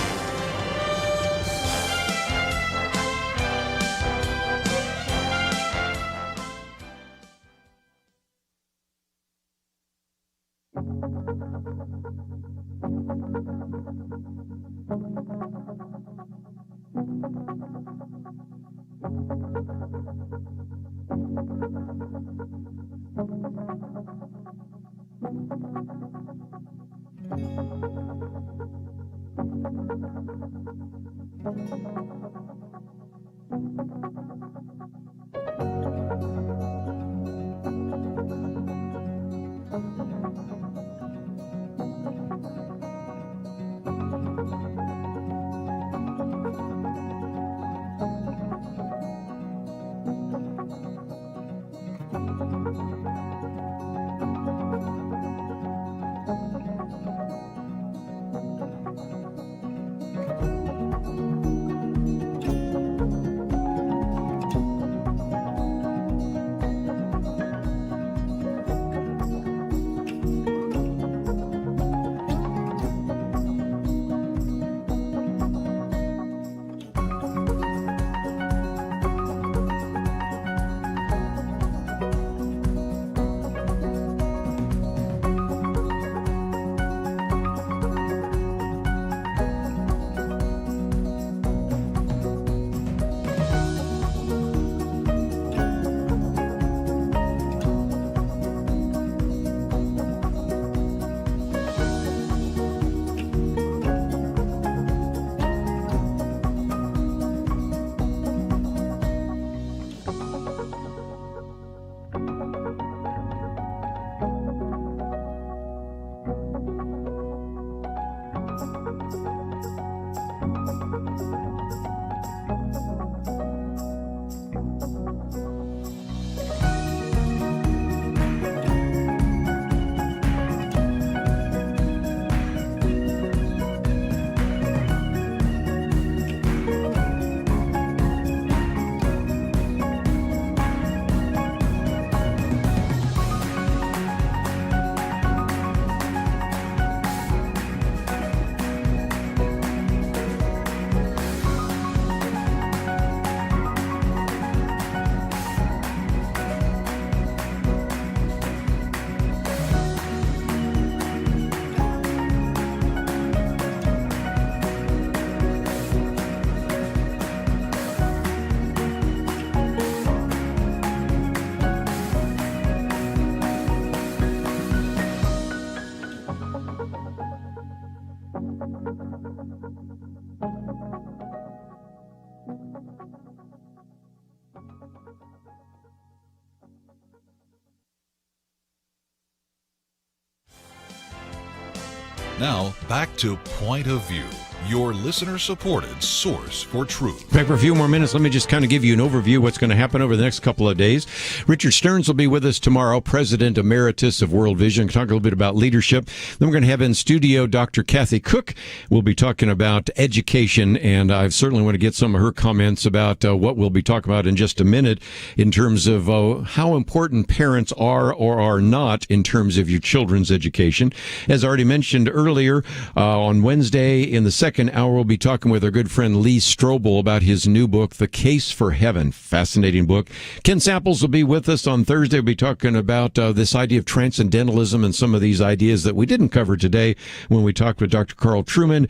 Now, back to Point of View, your listener-supported source for truth. Back for a few more minutes. Let me just kind of give you an overview of what's going to happen over the next couple of days. Richard Stearns will be with us tomorrow, President Emeritus of World Vision. Talk a little bit about leadership. Then we're going to have in studio Dr. Kathy Cook. We'll be talking about education, and I certainly want to get some of her comments about what we'll be talking about in just a minute in terms of how important parents are or are not in terms of your children's education. As already mentioned earlier, on Wednesday in the second second hour, we'll be talking with our good friend Lee Strobel about his new book, The Case for Heaven. Fascinating book. Ken Samples will be with us on Thursday. We'll be talking about this idea of transcendentalism and some of these ideas that we didn't cover today when we talked with Dr. Carl Trueman.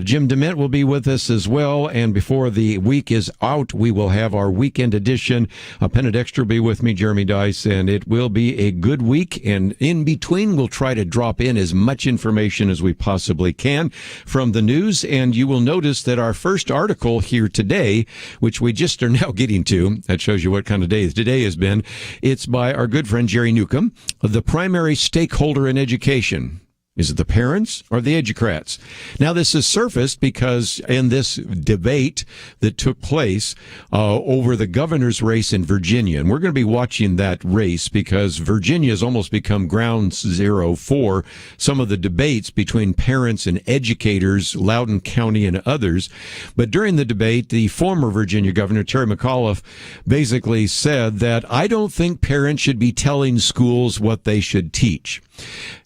Jim DeMint will be with us as well. And before the week is out, we will have our weekend edition. Penna Dexter will be with me, Jeremy Dice, and it will be a good week. And in between, we'll try to drop in as much information as we possibly can from the news. And you will notice that our first article here today, which we just are now getting to, that shows you what kind of day today has been. It's by our good friend Jerry Newcomb, the primary stakeholder in education. Is it the parents or the educrats? Now, this has surfaced because in this debate that took place over the governor's race in Virginia, and we're going to be watching that race because Virginia has almost become ground zero for some of the debates between parents and educators, Loudoun County and others. But during the debate, the former Virginia governor, Terry McAuliffe, basically said that I don't think parents should be telling schools what they should teach.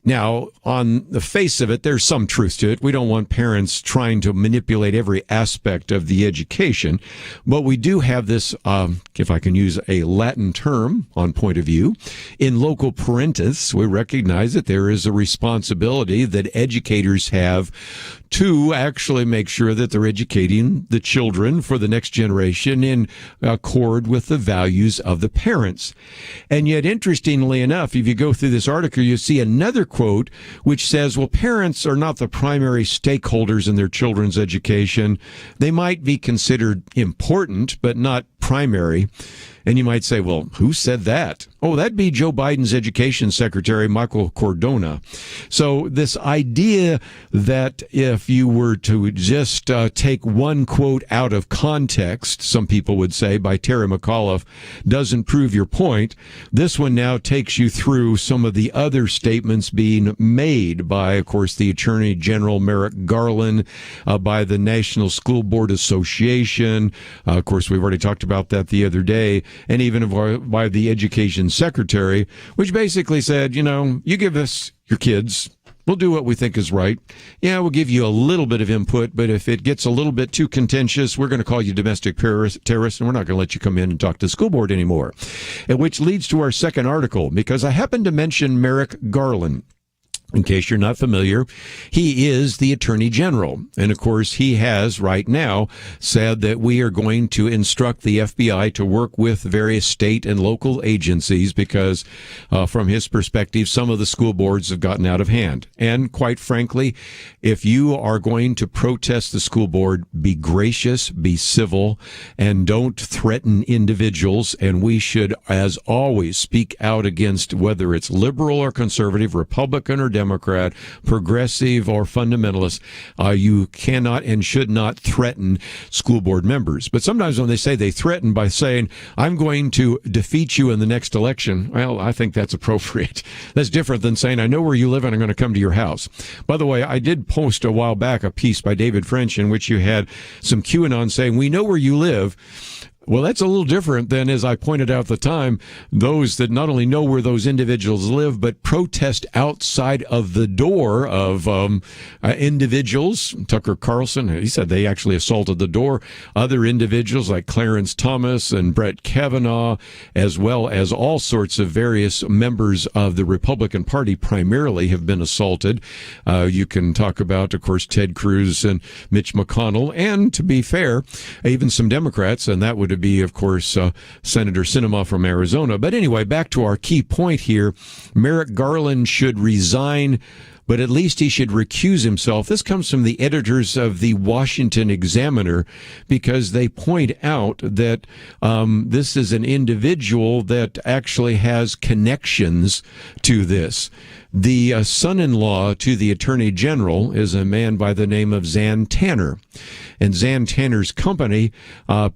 Now, on the face of it, there's some truth to it. We don't want parents trying to manipulate every aspect of the education, but we do have this, if I can use a Latin term on point of view, in loco parentis, we recognize that there is a responsibility that educators have to actually make sure that they're educating the children for the next generation in accord with the values of the parents. And yet, interestingly enough, if you go through this article, you see another quote which says, well, parents are not the primary stakeholders in their children's education. They might be considered important, but not primary. And you might say, well, who said that? Oh, that'd be Joe Biden's education secretary, Michael Cordona. So this idea that if you were to just take one quote out of context, some people would say, by Terry McAuliffe, doesn't prove your point. This one now takes you through some of the other statements being made by, of course, the Attorney General Merrick Garland, by the National School Board Association. Of course, we've already talked about that the other day. And even by the education secretary, which basically said, you give us your kids, we'll do what we think is right. Yeah, we'll give you a little bit of input, but if it gets a little bit too contentious, we're going to call you domestic terrorist, and we're not going to let you come in and talk to the school board anymore. And which leads to our second article, because I happened to mention Merrick Garland. In case you're not familiar, he is the Attorney General. And of course, he has right now said that we are going to instruct the FBI to work with various state and local agencies because from his perspective, some of the school boards have gotten out of hand. And quite frankly, if you are going to protest the school board, be gracious, be civil, and don't threaten individuals. And we should, as always, speak out against whether it's liberal or conservative, Republican or Democrat, progressive or fundamentalist. You cannot and should not threaten school board members. But sometimes when they say they threaten by saying, I'm going to defeat you in the next election, well, I think that's appropriate. That's different than saying, I know where you live and I'm going to come to your house. By the way, I did post a while back a piece by David French in which you had some QAnon saying, we know where you live. Well, that's a little different than, as I pointed out at the time, those that not only know where those individuals live, but protest outside of the door of individuals. Tucker Carlson, he said they actually assaulted the door. Other individuals like Clarence Thomas and Brett Kavanaugh, as well as all sorts of various members of the Republican Party primarily have been assaulted. You can talk about, of course, Ted Cruz and Mitch McConnell, and to be fair, even some Democrats, and that would be, of course, Senator Sinema from Arizona. But anyway, back to our key point here. Merrick Garland should resign, but at least he should recuse himself. This comes from the editors of the Washington Examiner because they point out that this is an individual that actually has connections to this. The son-in-law to the Attorney General is a man by the name of Zan Tanner. And Zan Tanner's company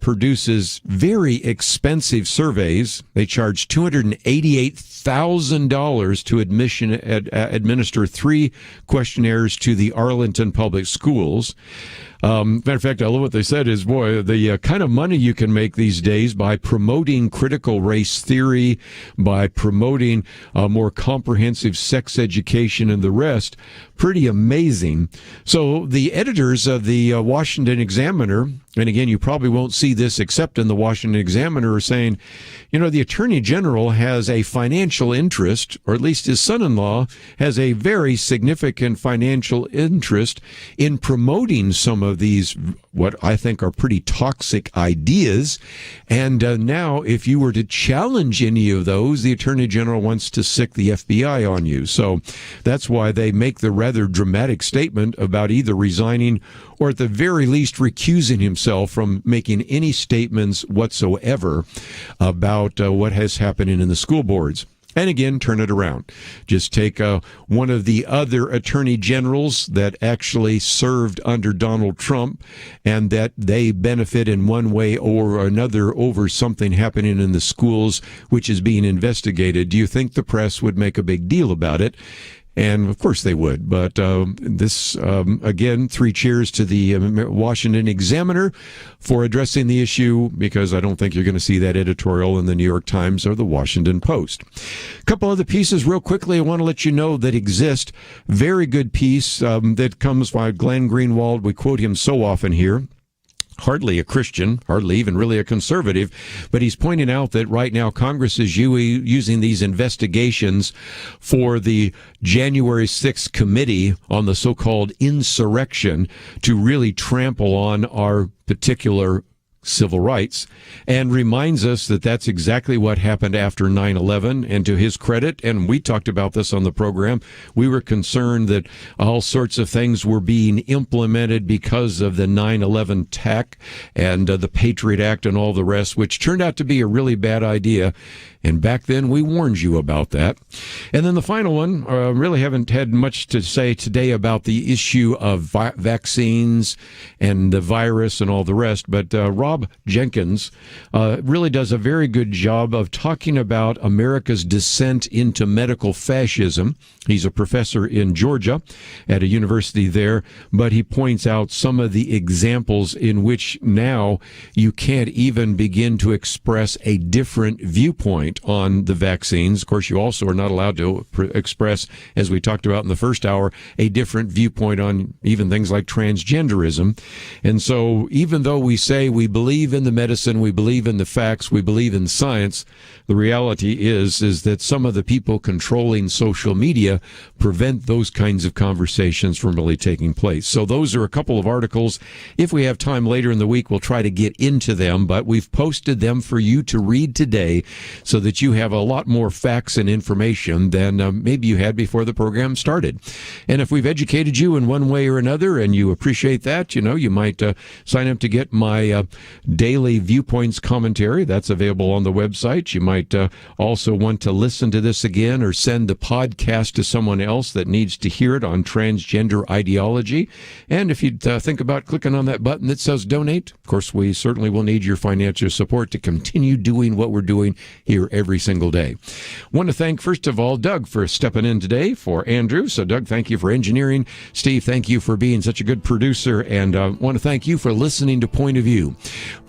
produces very expensive surveys. They charge $288,000 to administer 3 questionnaires to the Arlington Public Schools. Matter of fact, I love what they said is, boy, the kind of money you can make these days by promoting critical race theory, by promoting more comprehensive sex education and the rest, pretty amazing. So the editors of the Washington Examiner, and again, you probably won't see this except in the Washington Examiner, are saying, the Attorney General has a financial interest, or at least his son-in-law has a very significant financial interest in promoting some of these, what I think are pretty toxic ideas. And now, if you were to challenge any of those, the Attorney General wants to sic the FBI on you. So that's why they make the rather dramatic statement about either resigning or at the very least recusing himself from making any statements whatsoever about what has happened in the school boards. And again, turn it around. Just take one of the other attorney generals that actually served under Donald Trump and that they benefit in one way or another over something happening in the schools which is being investigated. Do you think the press would make a big deal about it? And of course they would. But this, again, 3 cheers to the Washington Examiner for addressing the issue, because I don't think you're going to see that editorial in the New York Times or the Washington Post. A couple other pieces real quickly I want to let you know that exist. Very good piece that comes by Glenn Greenwald. We quote him so often here. Hardly a Christian, hardly even really a conservative, but he's pointing out that right now Congress is using these investigations for the January 6th committee on the so-called insurrection to really trample on our particular civil rights, and reminds us that that's exactly what happened after 9/11. And to his credit, and we talked about this on the program, we were concerned that all sorts of things were being implemented because of the 9/11 attack and the Patriot Act and all the rest, which turned out to be a really bad idea. And back then, we warned you about that. And then the final one, really haven't had much to say today about the issue of vaccines and the virus and all the rest. But Rob Jenkins really does a very good job of talking about America's descent into medical fascism. He's a professor in Georgia at a university there, but he points out some of the examples in which now you can't even begin to express a different viewpoint on the vaccines. Of course, you also are not allowed to express, as we talked about in the first hour, a different viewpoint on even things like transgenderism. And so even though we say we believe in the medicine, we believe in the facts, we believe in science, the reality is that some of the people controlling social media prevent those kinds of conversations from really taking place. So those are a couple of articles. If we have time later in the week, we'll try to get into them, but we've posted them for you to read today so that you have a lot more facts and information than maybe you had before the program started. And if we've educated you in one way or another and you appreciate that, you might sign up to get my daily Viewpoints commentary. That's available on the website. You might also want to listen to this again or send the podcast to someone else that needs to hear it on transgender ideology. And if you'd think about clicking on that button that says donate, of course, we certainly will need your financial support to continue doing what we're doing here every single day. Want to thank, first of all, Doug for stepping in today for Andrew. So, Doug, thank you for engineering. Steve, thank you for being such a good producer. And want to thank you for listening to Point of View.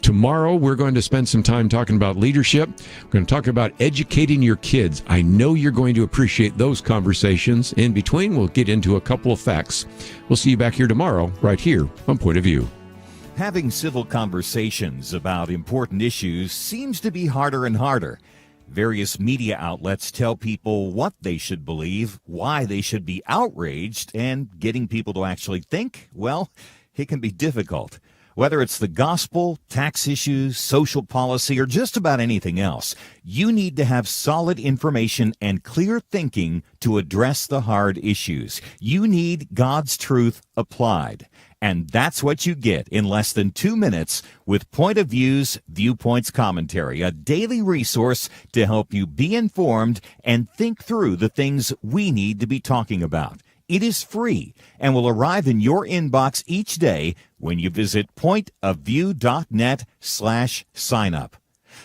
Tomorrow, we're going to spend some time talking about leadership. We're going to talk about educating your kids. I know you're going to appreciate those conversations. In between, we'll get into a couple of facts. We'll see you back here tomorrow, right here on Point of View. Having civil conversations about important issues seems to be harder and harder. Various media outlets tell people what they should believe, why they should be outraged, and getting people to actually think, well, it can be difficult. Whether it's the gospel, tax issues, social policy, or just about anything else, you need to have solid information and clear thinking to address the hard issues. You need God's truth applied. And that's what you get in less than 2 minutes with Point of View's Viewpoints Commentary, a daily resource to help you be informed and think through the things we need to be talking about. It is free and will arrive in your inbox each day when you visit pointofview.net/signup.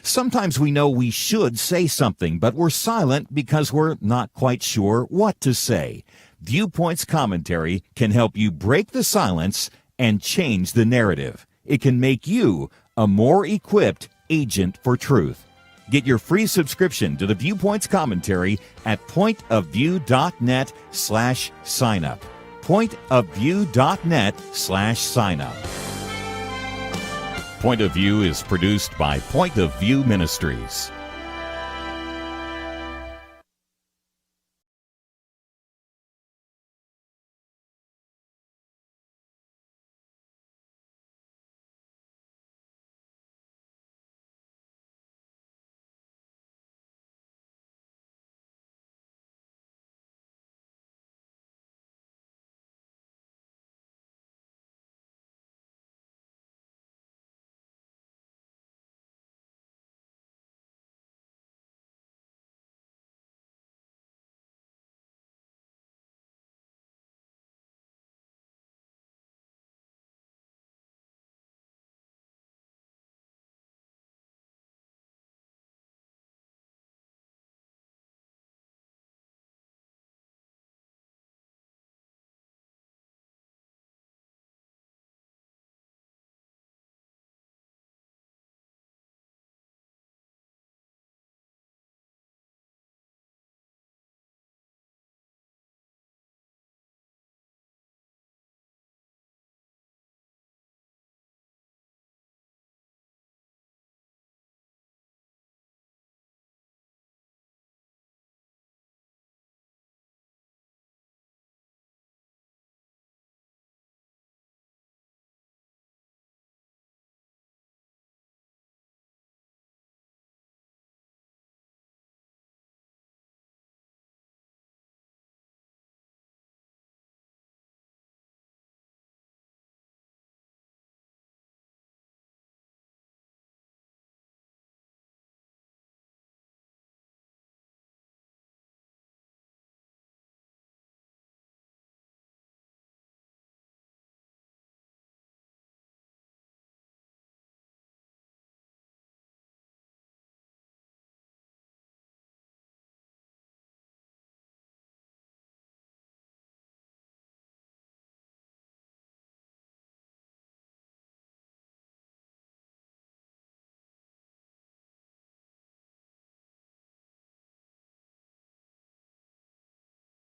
Sometimes we know we should say something, but we're silent because we're not quite sure what to say. Viewpoints Commentary can help you break the silence and change the narrative. It can make you a more equipped agent for truth. Get your free subscription to the Viewpoints commentary at pointofview.net/signup. pointofview.net/signup. Point of View is produced by Point of View Ministries.